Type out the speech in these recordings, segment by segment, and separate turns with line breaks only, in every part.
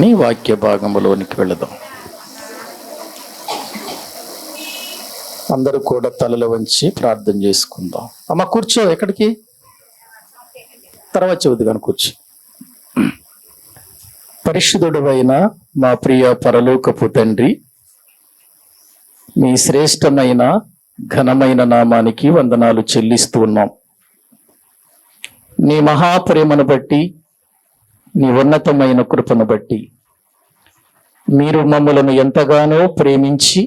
నీ వాక్య భాగంలోనికి వెళదాం. అందరూ కూడా తలలు వంచి ప్రార్థన చేసుకుందాం. అమ్మ కూర్చో, ఎక్కడికి తర్వాత చెబుదు కానీ కూర్చో. పరిశుద్ధుడైన మా ప్రియ పరలోకపు తండ్రి, మీ శ్రేష్టమైన ఘనమైన నామానికి వందనాలు చెల్లిస్తూ ఉన్నాం. నీ మహాప్రేమను బట్టి, నీ ఉన్నతమైన కృపను బట్టి మీరు మమ్మలను ఎంతగానో ప్రేమించి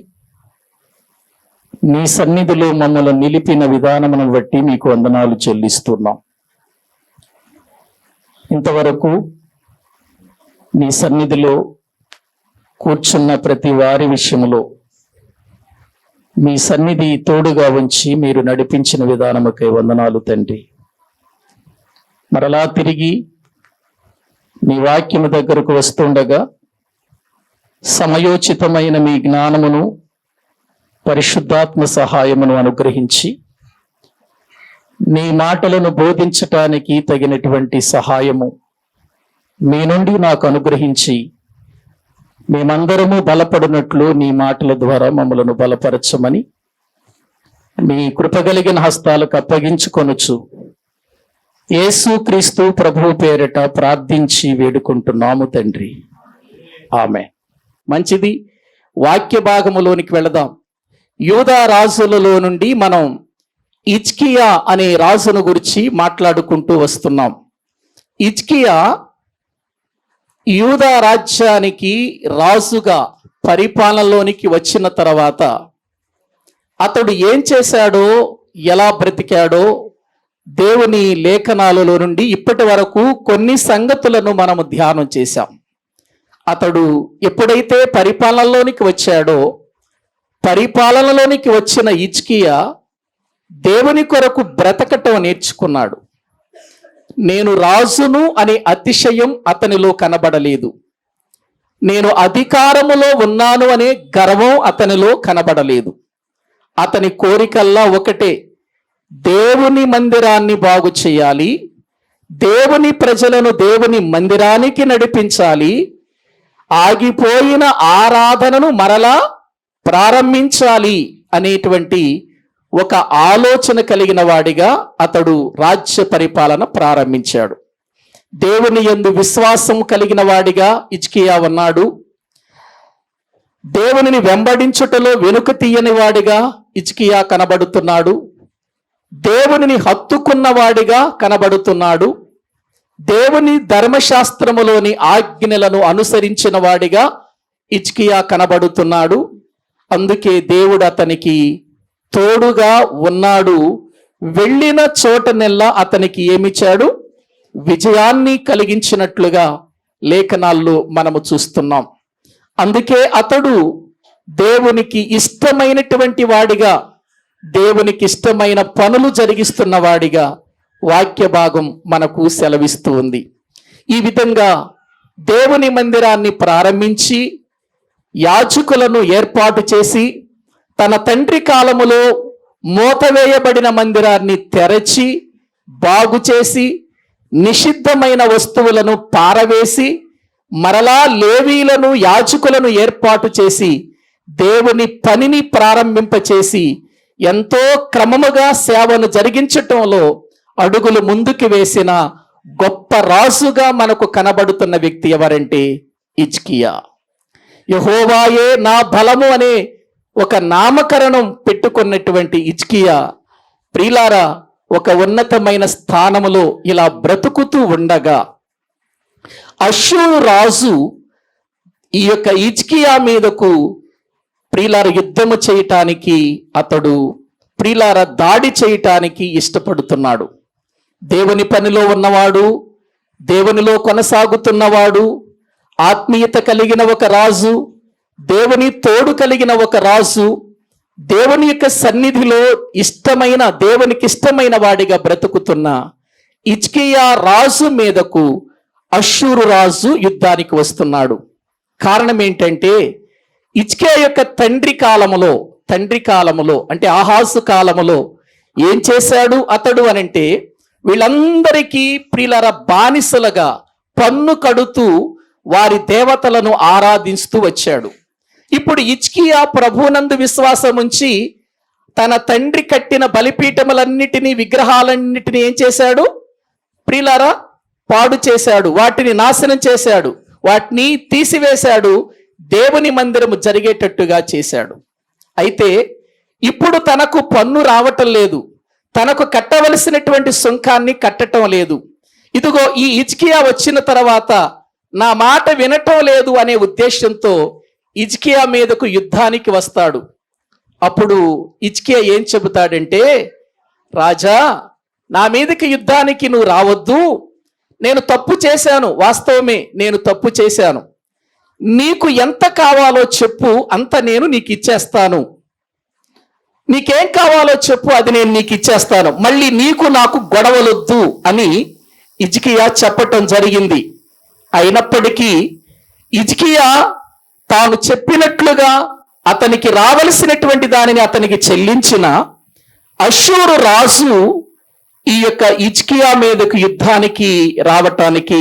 నీ సన్నిధిలో మమ్మల్ని నిలిపిన విధానమును బట్టి మీకు వందనాలు చెల్లిస్తున్నాం. ఇంతవరకు నీ సన్నిధిలో కూర్చున్న ప్రతి వారి విషయంలో మీ సన్నిధి తోడుగా ఉంచి మీరు నడిపించిన విధానముకై వందనాలు తండ్రి. మరలా తిరిగి మీ వాక్యము దగ్గరకు వస్తుండగా సమయోచితమైన మీ జ్ఞానమును, పరిశుద్ధాత్మ సహాయమును అనుగ్రహించి నీ మాటలను బోధించటానికి తగినటువంటి సహాయము మీ నుండి నాకు అనుగ్రహించి మేమందరము బలపడినట్లు నీ మాటల ద్వారా మమ్మలను బలపరచమని మీ కృపగలిగిన హస్తాలకు అప్పగించుకొనుచు యేసు క్రీస్తు ప్రభువు పేరిట ప్రార్థించి వేడుకుంటున్నాము తండ్రి, ఆమె. మంచిది, వాక్య భాగములోనికి వెళదాం. యూదా రాజులలో నుండి మనం హిజ్కియా అనే రాజును గురించి మాట్లాడుకుంటూ వస్తున్నాం. హిజ్కియా యూదా రాజ్యానికి రాజుగా పరిపాలనలోనికి వచ్చిన తర్వాత అతడు ఏం చేశాడో, ఎలా బ్రతికాడో దేవుని లేఖనాలలో నుండి ఇప్పటి వరకు కొన్ని సంగతులను మనము ధ్యానం చేశాం. అతడు ఎప్పుడైతే పరిపాలనలోనికి వచ్చాడో, పరిపాలనలోనికి వచ్చిన హిజ్కియా దేవుని కొరకు బ్రతకటం నేర్చుకున్నాడు. నేను రాజును అనే అతిశయం అతనిలో కనబడలేదు. నేను అధికారములో ఉన్నాను అనే గర్వం అతనిలో కనబడలేదు. అతని కోరికల్లా ఒకటే, దేవుని మందిరాన్ని బాగు చేయాలి, దేవుని ప్రజలను దేవుని మందిరానికి నడిపించాలి, ఆగిపోయిన ఆరాధనను మరలా ప్రారంభించాలి అనేటువంటి ఒక ఆలోచన కలిగిన వాడిగా అతడు రాజ్య పరిపాలన ప్రారంభించాడు. దేవుని యందు విశ్వాసం కలిగిన వాడిగా హిజ్కియా ఉన్నాడు. దేవునిని వెంబడించుటలో వెనుక తీయని వాడిగా హిజ్కియా కనబడుతున్నాడు. దేవునిని హత్తుకున్న వాడిగా కనబడుతున్నాడు. దేవుని ధర్మశాస్త్రములోని ఆజ్ఞలను అనుసరించిన వాడిగా హిజ్కియా కనబడుతున్నాడు. అందుకే దేవుడు అతనికి తోడుగా ఉన్నాడు. వెళ్ళిన చోటనెల్లా అతనికి ఏమిచ్చాడు? విజయాన్ని కలిగించినట్లుగా లేఖనాల్లో మనము చూస్తున్నాం. అందుకే అతడు దేవునికి ఇష్టమైనటువంటి వాడిగా, దేవునికి ఇష్టమైన పనులు జరిగిస్తున్న వాడిగా వాక్య భాగం మనకు సెలవిస్తూ ఉంది. ఈ విధంగా దేవుని మందిరాన్ని ప్రారంభించి యాజకులను ఏర్పాటు చేసి తన తండ్రి కాలములో మూతవేయబడిన మందిరాన్ని తెరచి బాగు చేసి నిషిద్ధమైన వస్తువులను పారవేసి మరలా లేవీలను, యాజకులను ఏర్పాటు చేసి దేవుని పనిని ప్రారంభింపచేసి ఎంతో క్రమముగా సేవను జరిగించటంలో అడుగులు ముందుకు వేసిన గొప్ప రాజుగా మనకు కనబడుతున్న వ్యక్తి ఎవరంటే హిజ్కియా. యెహోవాయే నా బలము అనే ఒక నామకరణం పెట్టుకున్నటువంటి హిజ్కియా ప్రియులారా ఒక ఉన్నతమైన స్థానములో ఇలా బ్రతుకుతూ ఉండగా అష్షూరు రాజు ఈ యొక్క హిజ్కియా మీదకు ప్రియులార యుద్ధము చేయటానికి అతడు ప్రియులార దాడి చేయటానికి ఇష్టపడుతున్నాడు. దేవుని పనిలో ఉన్నవాడు, దేవునిలో కొనసాగుతున్నవాడు, ఆత్మీయత కలిగిన ఒక రాజు, దేవుని తోడు కలిగిన ఒక రాజు, దేవుని యొక్క సన్నిధిలో ఇష్టమైన, దేవునికి ఇష్టమైన వాడిగా బ్రతుకుతున్న హిజ్కియా రాజు మీదకు అష్షూరు రాజు యుద్ధానికి వస్తున్నాడు. కారణం ఏంటంటే హిజ్కియా యొక్క తండ్రి కాలములో అంటే ఆహాజు కాలములో ఏం చేశాడు అతడు అనంటే, వీళ్ళందరికీ ప్రియులారా బానిసలుగా పన్ను కడుతూ
వారి దేవతలను ఆరాధిస్తూ వచ్చాడు. ఇప్పుడు హిజ్కియా ప్రభువునందు విశ్వాసం ఉంచి తన తండ్రి కట్టిన బలిపీఠములన్నిటినీ, విగ్రహాలన్నిటినీ ఏం చేశాడు? ప్రియులారా, పాడు చేశాడు, వాటిని నాశనం చేశాడు, వాటిని తీసివేశాడు, దేవుని మందిరము జరిగేటట్టుగా చేశాడు. అయితే ఇప్పుడు తనకు పన్ను రావటం లేదు, తనకు కట్టవలసినటువంటి సుంకాన్ని కట్టడం లేదు. ఇదిగో ఈ హిజ్కియా వచ్చిన తర్వాత నా మాట వినటం లేదు అనే ఉద్దేశంతో హిజ్కియా మీదకు యుద్ధానికి వస్తాడు. అప్పుడు హిజ్కియా ఏం చెబుతాడంటే, రాజా, నా మీదకి యుద్ధానికి నువ్వు రావద్దు, నేను తప్పు చేశాను, వాస్తవమే నేను తప్పు చేశాను, నీకు ఎంత కావాలో చెప్పు, అంత నేను నీకు ఇచ్చేస్తాను, నీకేం కావాలో చెప్పు, అది నేను నీకు ఇచ్చేస్తాను, మళ్ళీ నీకు నాకు గొడవలొద్దు అని హిజ్కియా చెప్పటం జరిగింది. అయినప్పటికీ హిజ్కియా తాను చెప్పినట్లుగా అతనికి రావలసినటువంటి దానిని అతనికి చెల్లించిన అష్షూరు రాజు ఈ యొక్క హిజ్కియా మీదకు యుద్ధానికి రావటానికి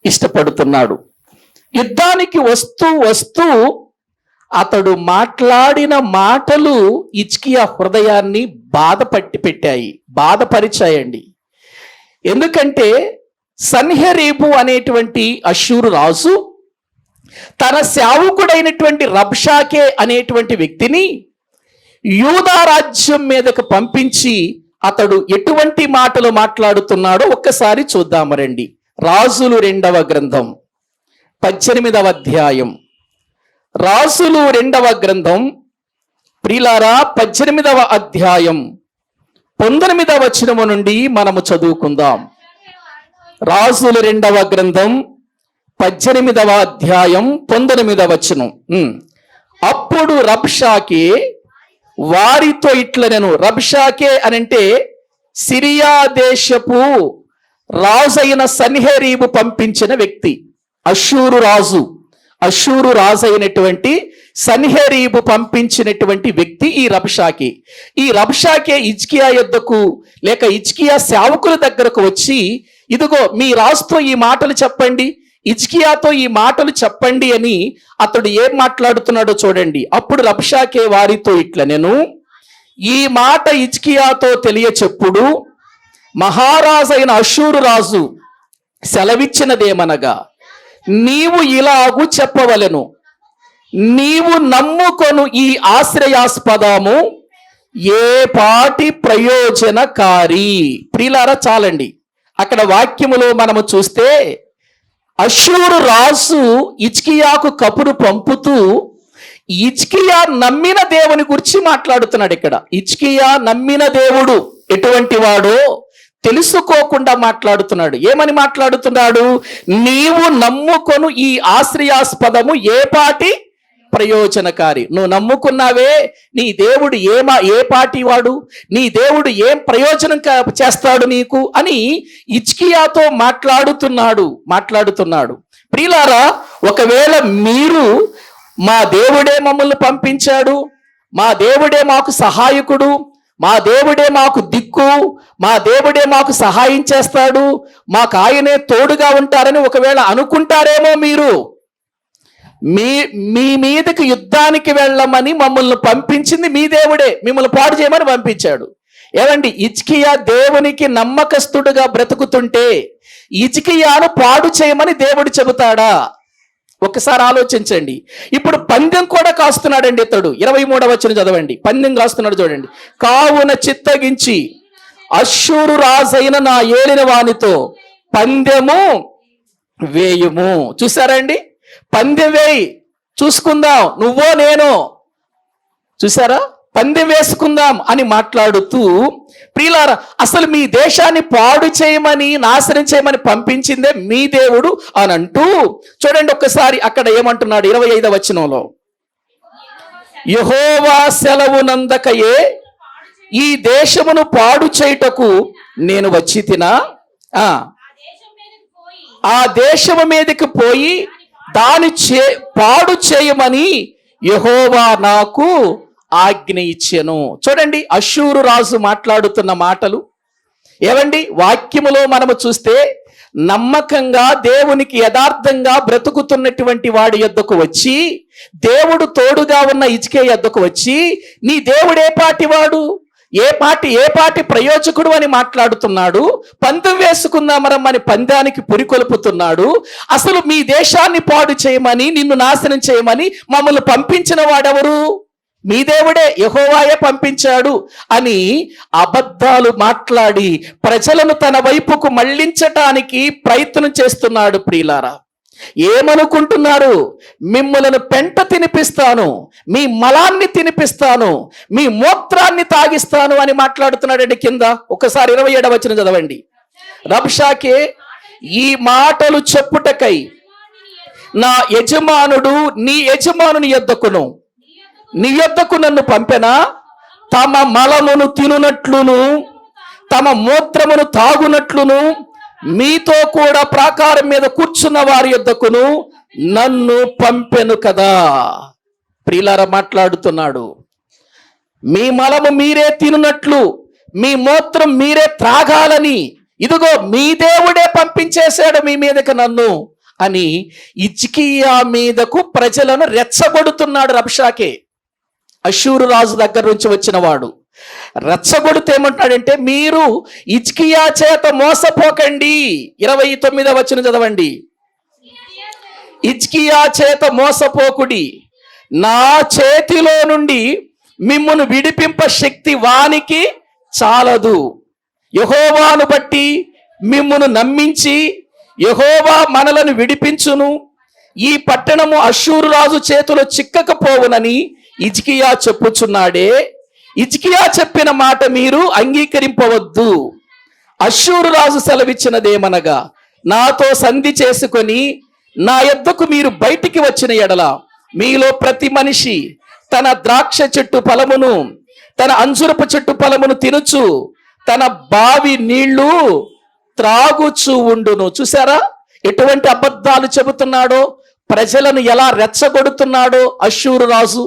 ఇష్టపడుతున్నాడు. యుద్ధానికి వస్తూ వస్తూ అతడు మాట్లాడిన మాటలు హిజ్కియా హృదయాన్ని బాధపరిచాయండి. ఎందుకంటే సన్హెరీబు అనేటువంటి అష్షూరు రాజు తన సేవకుడైనటువంటి రబ్షాకే అనేటువంటి వ్యక్తిని యూదా రాజ్యం మీదకు పంపించి అతడు ఎటువంటి మాటలు మాట్లాడుతున్నాడో ఒక్కసారి చూద్దాము రండి. రాజులు 2వ గ్రంథం 18వ అధ్యాయం. రాజులు 2వ గ్రంథం ప్రియులారా 18వ అధ్యాయం 19వ వచనము నుండి మనము చదువుకుందాం. రాజులు 2వ గ్రంథం 18వ అధ్యాయం 19వ వచనం. అప్పుడు రబ్షాకే వారితో ఇట్లనెను. రబ్షాకే అనంటే సిరియా దేశపు రాజైన సన్హెరీబు పంపించిన వ్యక్తి. అష్షూరు రాజు అయినటువంటి సన్హెరీబు పంపించినటువంటి వ్యక్తి ఈ రబ్షాకే. ఈ రబ్షాకే హిజ్కియా యొద్దకు లేక హిజ్కియా సేవకుల దగ్గరకు వచ్చి, ఇదిగో మీ రాజుతో ఈ మాటలు చెప్పండి, హిజ్కియాతో ఈ మాటలు చెప్పండి అని అతడు ఏం మాట్లాడుతున్నాడో చూడండి. అప్పుడు రబ్షాకే వారితో ఇట్లనెను, ఈ మాట హిజ్కియాతో తెలియచెప్పుడు, మహారాజైన అష్షూరు రాజు సెలవిచ్చినదేమనగా, నీవు ఇలాగు చెప్పవలెను, నీవు నమ్ముకొను ఈ ఆశ్రయాస్పదము ఏ పాటి ప్రయోజనకారి. ప్రియులారా చాలండి. అక్కడ వాక్యములో మనము చూస్తే అష్షూరు రాజు హిజ్కియాకు కబురు పంపుతూ హిజ్కియా నమ్మిన దేవుని గురించి మాట్లాడుతున్నాడు. ఇక్కడ హిజ్కియా నమ్మిన దేవుడు ఎటువంటి వాడో తెలుసుకోకుండా మాట్లాడుతున్నాడు. ఏమని మాట్లాడుతున్నాడు? నీవు నమ్ముకొను ఈ ఆశ్రయాస్పదము ఏ పాటి ప్రయోజనకారి. నువ్వు నమ్ముకున్నావే, నీ దేవుడు ఏ పాటి వాడు, నీ దేవుడు ఏం ప్రయోజనం చేస్తాడు నీకు అని హిజ్కియాతో మాట్లాడుతున్నాడు. ప్రియులారా, ఒకవేళ మీరు మా దేవుడే మమ్మల్ని పంపించాడు, మా దేవుడే మాకు సహాయకుడు, మా దేవుడే మాకు దిక్కు, మా దేవుడే మాకు సహాయం చేస్తాడు, మాకు ఆయనే తోడుగా ఉంటారని ఒకవేళ అనుకుంటారేమో మీరు, మీ మీదకి యుద్ధానికి వెళ్ళమని మమ్మల్ని పంపించింది మీ దేవుడే, మిమ్మల్ని పాడు చేయమని పంపించాడు. ఏమండి, హిజ్కియా దేవునికి నమ్మకస్తుడుగా బ్రతుకుతుంటే హిజ్కియాను పాడు చేయమని దేవుడు చెబుతాడా? ఒకసారి ఆలోచించండి. ఇప్పుడు పందెం కూడా కాస్తున్నాడండి ఇతడు. 23వ వచనం చదవండి. పందెం కాస్తున్నాడు చూడండి. కావున చిత్తగించి అష్షూరు రాజైన నా ఏలిన వానితో పందెము వేయుము. చూసారండి, పందెం వేయి, చూసుకుందాం, నువ్వో నేనో, చూసారా, పందెం వేసుకుందాం అని మాట్లాడుతూ, ప్రియులారా, అసలు మీ దేశాన్ని పాడు చేయమని నాశనం చేయమని పంపించిందే మీ దేవుడు అని అంటూ చూడండి ఒక్కసారి అక్కడ ఏమంటున్నాడు 25వ వచనంలో, యెహోవా సెలవునందకయే ఈ దేశమును పాడు చేయుటకు నేను వచ్చి తినా, ఆ దేశము మీదకి పోయి దాని పాడు చేయమని యెహోవా నాకు ఆజ్ఞ ఇచ్చెను. చూడండి అష్షూరు రాజు మాట్లాడుతున్న మాటలు. ఏవండి, వాక్యములో మనము చూస్తే నమ్మకంగా దేవునికి యథార్థంగా బ్రతుకుతున్నటువంటి వాడి యొద్దకు వచ్చి, దేవుడు తోడుగా ఉన్న హిజ్కియా యొద్దకు వచ్చి, నీ దేవుడు ఏ పాటి వాడు, ఏ పాటి ప్రయోజకుడు అని మాట్లాడుతున్నాడు. పందెం వేసుకుందామరమ్మని పందానికి పురికొల్పుతున్నాడు. అసలు మీ దేశాన్ని పాడు చేయమని, నిన్ను నాశనం చేయమని మమ్మల్ని పంపించిన వాడెవరు? మీ దేవుడే, యెహోవాయే పంపించాడు అని అబద్ధాలు మాట్లాడి ప్రజలను తన వైపుకు మళ్లించటానికి ప్రయత్నం చేస్తున్నాడు. ప్రియులారా, ఏమనుకుంటున్నారు? మిమ్మలను పెంట తినిపిస్తాను, మీ మలాన్ని తినిపిస్తాను, మీ మూత్రాన్ని తాగిస్తాను అని మాట్లాడుతున్నాడండి. కింద ఒకసారి 27వ వచనం చదవండి. రబ్షాకే, ఈ మాటలు చెప్పుటకై నా యజమానుడు నీ యజమానుని యొద్దకును నీ యొద్దకు నన్ను పంపెనా? తమ మలమును తినునట్లును తమ మూత్రమును తాగునట్లును మీతో కూడా ప్రాకారం మీద కూర్చున్న వారి యొద్దకును నన్ను పంపెను కదా. ప్రియులారా, మాట్లాడుతున్నాడు. మీ మలము మీరే తినునట్లు, మీ మూత్రం మీరే త్రాగాలని, ఇదిగో మీ దేవుడే పంపించేశాడు మీ మీదకి నన్ను అని హిజ్కియా మీదకు ప్రజలను రెచ్చగొడుతున్నాడు రబ్షాకే. అష్షూరు రాజు దగ్గర నుంచి వచ్చిన వాడు రెచ్చగొడితే ఏమంటాడంటే, మీరు హిజ్కియా చేత మోసపోకండి. 29వ వచనం చదవండి. హిజ్కియా చేత మోసపోకుడి, నా చేతిలో నుండి మిమ్మును విడిపింప శక్తి వానికి చాలదు. యెహోవాను బట్టి మిమ్మును నమ్మించి యెహోవా మనలను విడిపించును. ఈ పట్టణము అష్షూరు రాజు చేతిలో చిక్కకపోవునని హిజ్కియా చెప్పుచున్నాడే. హిజ్కియా చెప్పిన మాట మీరు అంగీకరింపవద్దు. అష్షూరు రాజు సెలవిచ్చినదేమనగా, నాతో సంధి చేసుకొని నా యొద్దకు మీరు బయటికి వచ్చిన ఎడల మీలో ప్రతి మనిషి తన ద్రాక్ష చెట్టు ఫలమును తన అంజురపు చెట్టు ఫలమును తినుచు తన బావి నీళ్లు త్రాగుచు ఉండును. చూసారా ఎటువంటి అబద్ధాలు చెబుతున్నాడో, ప్రజలను ఎలా రెచ్చగొడుతున్నాడో అష్షూరు రాజు.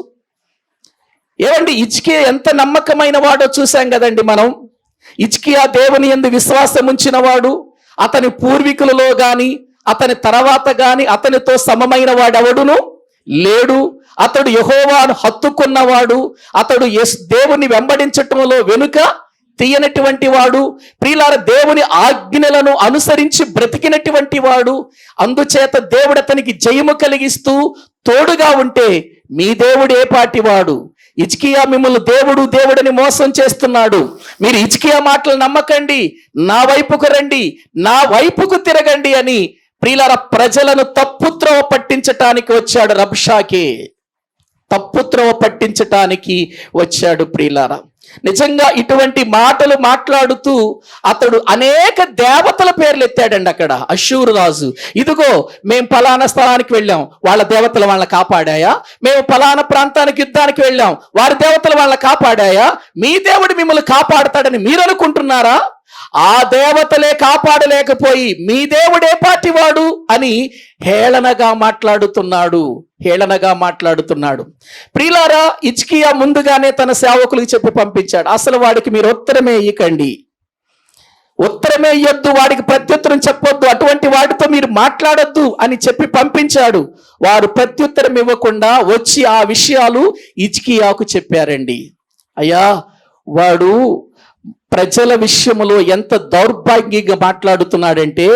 ఏమండి, హిజ్కియా ఎంత నమ్మకమైన వాడో చూసాం కదండి మనం. హిజ్కియా దేవుని యందు విశ్వాసం ఉంచిన వాడు. అతని పూర్వీకులలో గాని అతని తర్వాత గాని అతనితో సమమైన వాడెవడును లేడు. అతడు యెహోవాను హత్తుకున్నవాడు. అతడు దేవుని వెంబడించటంలో వెనుక తీయనటువంటి వాడు. ప్రియులార, దేవుని ఆజ్ఞలను అనుసరించి బ్రతికినటువంటి వాడు. అందుచేత దేవుడు అతనికి జయము కలిగిస్తూ తోడుగా ఉంటే మీ దేవుడు ఏ పాటి వాడు? హిజ్కియా మిమ్మల్ని దేవుడు దేవుడని మోసం చేస్తున్నాడు. మీరు హిజ్కియా మాటలు నమ్మకండి, నా వైపుకు రండి, నా వైపుకు తిరగండి అని ప్రియులార ప్రజలను తప్పుత్రోవ పట్టించటానికి వచ్చాడు రబ్షాకే. తప్పుత్రోవ పట్టించటానికి వచ్చాడు. ప్రియులార, నిజంగా ఇటువంటి మాటలు మాట్లాడుతూ అతడు అనేక దేవతల పేర్లు ఎత్తాడండి అక్కడ అష్షూరు రాజు. ఇదిగో మేము ఫలానా స్థలానికి వెళ్ళాం, వాళ్ళ దేవతలు వాళ్ళని కాపాడాయా? మేము ఫలానా ప్రాంతానికి యుద్ధానికి వెళ్ళాం, వారి దేవతలు వాళ్ళని కాపాడాయా? మీ దేవుడు మిమ్మల్ని కాపాడతాడని మీరు అనుకుంటున్నారా? ఆ దేవతలే కాపాడలేకపోయి మీ దేవుడే పాటివాడు అని హేళనగా మాట్లాడుతున్నాడు. ప్రియులారా, హిజ్కియా ముందుగానే తన సేవకులకు చెప్పి పంపించాడు, అసలు వాడికి మీరు ఉత్తరమే ఇయ్యకండి, ఉత్తరమే ఇయ్యొద్దు, వాడికి ప్రత్యుత్తరం చెప్పొద్దు, అటువంటి వాడితో మీరు మాట్లాడొద్దు అని చెప్పి పంపించాడు. వారు ప్రత్యుత్తరం ఇవ్వకుండా వచ్చి ఆ విషయాలు హిజ్కియాకు చెప్పారండి. అయ్యా, వాడు ప్రజల విషయంలో ఎంత దౌర్భాగ్యంగా మాట్లాడుతున్నాడంటే,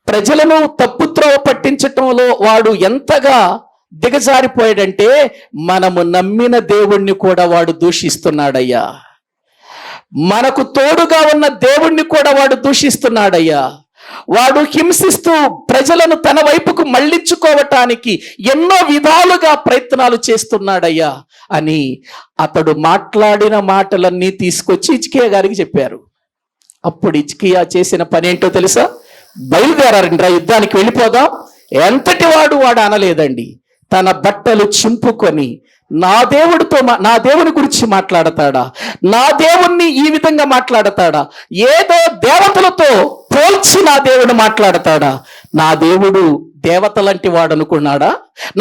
ప్రజలను తప్పుత్రోవ పట్టించటంలో వాడు ఎంతగా దిగజారిపోయాడంటే, మనము నమ్మిన దేవుణ్ణి కూడా వాడు దూషిస్తున్నాడయ్యా. మనకు తోడుగా ఉన్న దేవుణ్ణి కూడా వాడు దూషిస్తున్నాడయ్యా. వాడు హింసిస్తూ ప్రజలను తన వైపుకు మళ్లించుకోవటానికి ఎన్నో విధాలుగా ప్రయత్నాలు చేస్తున్నాడయ్యా అని అతడు మాట్లాడిన మాటలన్నీ తీసుకొచ్చి హిజ్కియా గారికి చెప్పారు. అప్పుడు హిజ్కియా చేసిన పని ఏంటో తెలుసా? బయలుదేరారండి, యుద్ధానికి వెళ్ళిపోదాం. ఎంతటి వాడు అనలేదండి. తన బట్టలు చింపుకొని నా దేవుని గురించి మాట్లాడతాడా? నా దేవుణ్ణి ఈ విధంగా మాట్లాడతాడా? ఏదో దేవతలతో పోల్చి నా దేవుడు మాట్లాడతాడా? నా దేవుడు దేవతలంటి వాడు అనుకున్నాడా?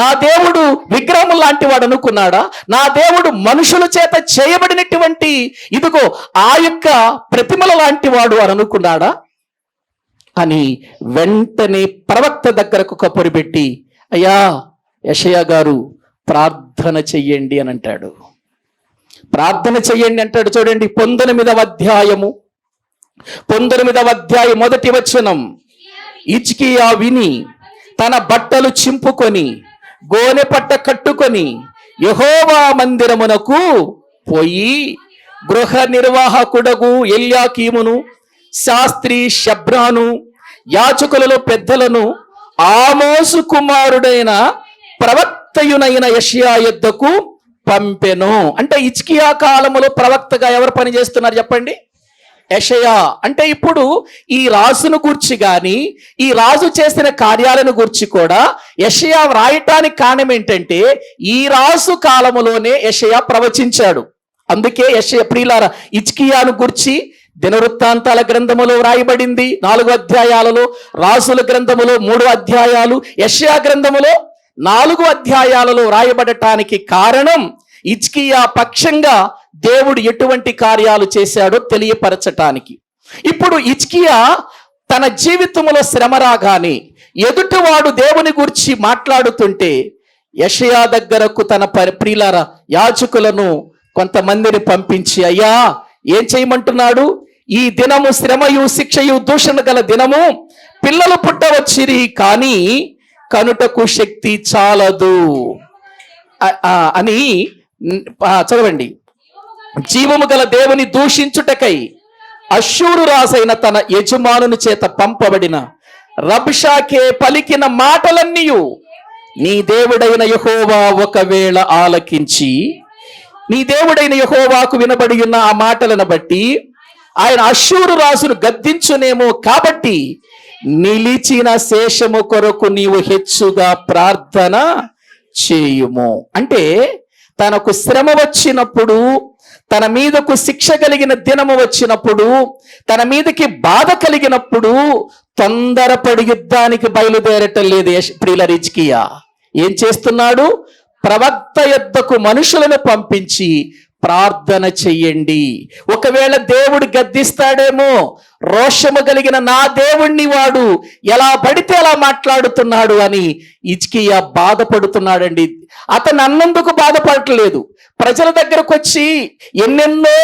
నా దేవుడు విగ్రహం లాంటి వాడు అనుకున్నాడా? నా దేవుడు మనుషుల చేత చేయబడినటువంటి ఇదిగో ఆ యొక్క ప్రతిమల లాంటి వాడు అని అనుకున్నాడా? అని వెంటనే ప్రవక్త దగ్గరకు కబురు పెట్టి, అయ్యా యెషయా గారు ప్రార్థన చెయ్యండి అని అంటాడు. ప్రార్థన చెయ్యండి అంటాడు. చూడండి 19వ అధ్యాయము 19వ అధ్యాయం 1వ వచనం. హిజ్కియా విని తన బట్టలు చింపుకొని గోనె పట్ట కట్టుకొని యెహోవా మందిరమునకు పోయి గృహ నిర్వాహకుడగు ఎల్యాకీమును, శాస్త్రి షబ్రాను, యాజకులలో పెద్దలను, ఆమోసు కుమారుడైన ప్రవక్తయునైన యెషయా యొద్దకు పంపెను. అంటే హిజ్కియా కాలములో ప్రవక్తగా ఎవరు పని చేస్తున్నారు చెప్పండి? యెషయా. అంటే ఇప్పుడు ఈ రాజును గూర్చి గాని, ఈ రాజు చేసిన కార్యాలను గూర్చి కూడా యెషయా వ్రాయటానికి కారణం ఏంటంటే, ఈ రాజు కాలములోనే యెషయా ప్రవచించాడు. అందుకే యెషయా ప్రియులారా, హిజ్కియాను గూర్చి దినవృత్తాంతాల గ్రంథములో వ్రాయబడింది 4 అధ్యాయాలలో, రాజుల గ్రంథములో 3 అధ్యాయాలు, యెషయా గ్రంథములో 4 అధ్యాయాలలో వ్రాయబడటానికి కారణం హిజ్కియా పక్షంగా దేవుడు ఎటువంటి కార్యాలు చేశాడో తెలియపరచటానికి. ఇప్పుడు హిజ్కియా తన జీవితంలో శ్రమ రాగానే ఎదుటివాడు దేవుని గురించి మాట్లాడుతుంటే యెషయా దగ్గరకు తన ప్రియులారా యాజకులను కొంతమందిని పంపించి, అయ్యా ఏం చేయమంటున్నాడు? ఈ దినము శ్రమయు శిక్షయు దూషణ గల దినము, పిల్లలు పుట్టవచ్చిరి కానీ కనుటకు శక్తి చాలదు అని చదవండి. జీవము గల దేవుని దూషించుటకై అష్షూరు రాజైన తన యజమానుని చేత పంపబడిన రబ్షాకే పలికిన మాటలన్నీయు నీ దేవుడైన యెహోవా ఒకవేళ ఆలకించి, నీ దేవుడైన యెహోవాకు వినబడి ఉన్న ఆ మాటలను బట్టి ఆయన అష్షూరు రాజును గద్దించునేమో, కాబట్టి నిలిచిన శేషము కొరకు నీవు హెచ్చుగా ప్రార్థన చేయుము. అంటే తనకు శ్రమ వచ్చినప్పుడు, తన మీదకు శిక్ష కలిగిన దినము వచ్చినప్పుడు, తన మీదకి బాధ కలిగినప్పుడు తొందరపడి యుద్ధానికి బయలుదేరటం లేదు ప్రియులారా. హిజ్కియా ఏం చేస్తున్నాడు? ప్రవక్త యొద్దకు మనుషులను పంపించి ప్రార్థన చెయ్యండి, ఒకవేళ దేవుడు గద్దిస్తాడేమో, రోషము కలిగిన నా దేవుణ్ణి వాడు ఎలా పడితే అలా మాట్లాడుతున్నాడు అని హిజ్కియా బాధపడుతున్నాడండి. అతను అన్నందుకు బాధపడట్లేదు, ప్రజల దగ్గరకు వచ్చి ఎన్నెన్నో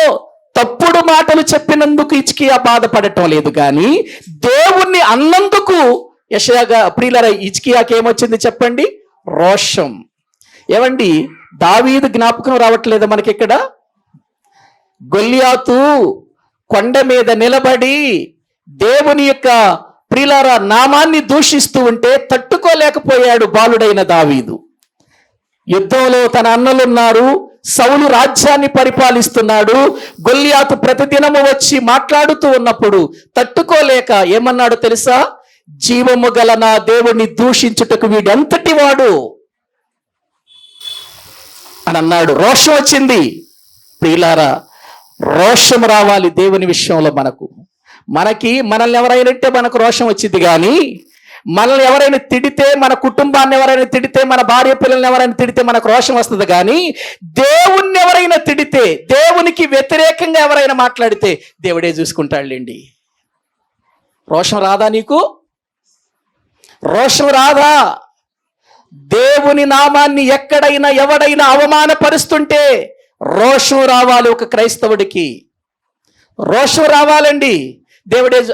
తప్పుడు మాటలు చెప్పినందుకు హిజ్కియా బాధపడటం లేదు, కానీ దేవుణ్ణి అన్నందుకు యెషయా ప్రియులారా హిజ్కియాకి ఏమొచ్చింది చెప్పండి? రోషం. ఏమండి, దావీదు జ్ఞాపకం రావట్లేదు మనకి ఇక్కడ? గొల్యాతు కొండ మీద నిలబడి దేవుని యొక్క ప్రియులారా నామాన్ని దూషిస్తూ ఉంటే తట్టుకోలేకపోయాడు బాలుడైన దావీదు. యుద్ధంలో తన అన్నలున్నారు, సౌలు రాజ్యాన్ని పరిపాలిస్తున్నాడు. గొల్యాతు ప్రతిదినము వచ్చి మాట్లాడుతూ ఉన్నప్పుడు తట్టుకోలేక ఏమన్నాడు తెలుసా? జీవము గల నా దేవుణ్ణి దూషించుటకు వీడెంతటి వాడు అని అన్నాడు. రోషం వచ్చింది. ప్రియులారా, రోషం రావాలి దేవుని విషయంలో. మనల్ని ఎవరైనా మనకు రోషం వచ్చింది, కానీ మనల్ని ఎవరైనా తిడితే, మన కుటుంబాన్ని ఎవరైనా తిడితే, మన భార్య పిల్లల్ని ఎవరైనా తిడితే మనకు రోషం వస్తుంది, కానీ దేవుణ్ణి ఎవరైనా తిడితే, దేవునికి వ్యతిరేకంగా ఎవరైనా మాట్లాడితే దేవుడే చూసుకుంటాడులేండి. రోషం రాదా నీకు? రోషం రాదా? దేవుని నామాన్ని ఎక్కడైనా ఎవడైనా అవమానపరుస్తుంటే రోషం రావాలి. ఒక క్రైస్తవుడికి రోషం రావాలండి.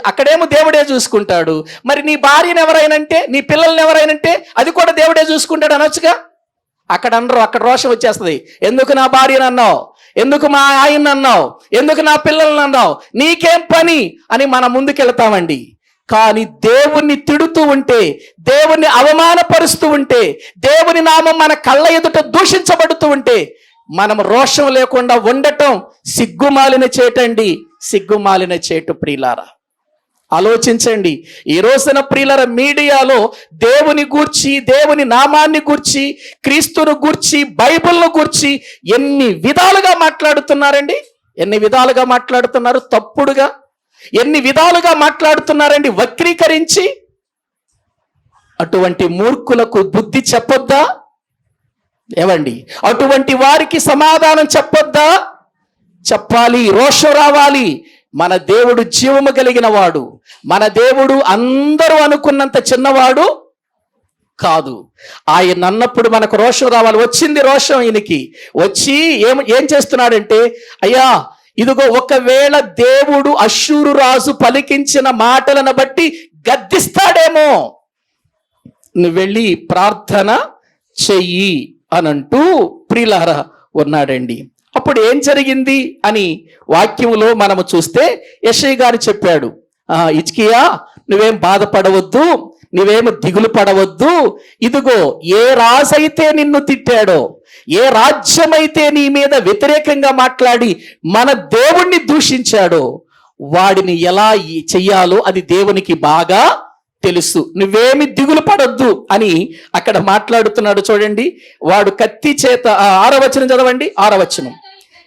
అక్కడేమో దేవుడే చూసుకుంటాడు. మరి నీ భార్యను ఎవరైనంటే, నీ పిల్లల్ని ఎవరైనంటే అది కూడా దేవుడే చూసుకుంటాడు అనొచ్చుగా. అక్కడ అనరు, అక్కడ రోషం వచ్చేస్తుంది. ఎందుకు నా భార్యను అన్నావు? ఎందుకు మా ఆయన్ని అన్నావు? ఎందుకు నా పిల్లల్ని అన్నావు? నీకేం పని అని మనం ముందుకెళ్తామండి. కానీ దేవుణ్ణి తిడుతూ ఉంటే, దేవుణ్ణి అవమానపరుస్తూ ఉంటే, దేవుని నామం మన కళ్ళ ఎదుట దూషించబడుతూ ఉంటే మనం రోషం లేకుండా ఉండటం సిగ్గుమాలిన చేటండి, సిగ్గుమాలిన చేటు. ప్రియులారా ఆలోచించండి. ఈ రోజున ప్రియులారా మీడియాలో దేవుని గూర్చి, దేవుని నామాన్ని గూర్చి, క్రీస్తును గూర్చి, బైబిల్ను గూర్చి ఎన్ని విధాలుగా మాట్లాడుతున్నారండి. ఎన్ని విధాలుగా మాట్లాడుతున్నారు తప్పుడుగా, ఎన్ని విధాలుగా మాట్లాడుతున్నారండి వక్రీకరించి. అటువంటి మూర్ఖులకు బుద్ధి చెప్పొద్దా? ఏమండి, అటువంటి వారికి సమాధానం చెప్పొద్దా? చెప్పాలి. రోషం రావాలి. మన దేవుడు జీవము కలిగిన వాడు. మన దేవుడు అందరూ అనుకున్నంత చిన్నవాడు కాదు. ఆయన అన్నప్పుడు మనకు రోషం రావాలి. వచ్చింది రోషం ఈయనకి. వచ్చి ఏం చేస్తున్నాడంటే, అయ్యా ఇదిగో ఒకవేళ దేవుడు అష్షూరు రాజు పలికించిన మాటలను బట్టి గద్దిస్తాడేమో, నువ్వు వెళ్ళి ప్రార్థన చెయ్యి అనంటూ ప్రియులారా ఉన్నాడండి. అప్పుడు ఏం జరిగింది అని వాక్యములో మనము చూస్తే యెషయా గారు చెప్పాడు, హిజ్కియా నువ్వేం బాధపడవద్దు, నువ్వేమి దిగులు పడవద్దు. ఇదిగో ఏ రాజైతే నిన్ను తిట్టాడో, ఏ రాజ్యమైతే నీ మీద వ్యతిరేకంగా మాట్లాడి మన దేవుణ్ణి దూషించాడో వాడిని ఎలా చెయ్యాలో అది దేవునికి బాగా తెలుసు. నువ్వేమి దిగులు పడొద్దు అని అక్కడ మాట్లాడుతున్నాడు. చూడండి, వాడు కత్తి చేత 6వ వచనం చదవండి. 6వ వచనం,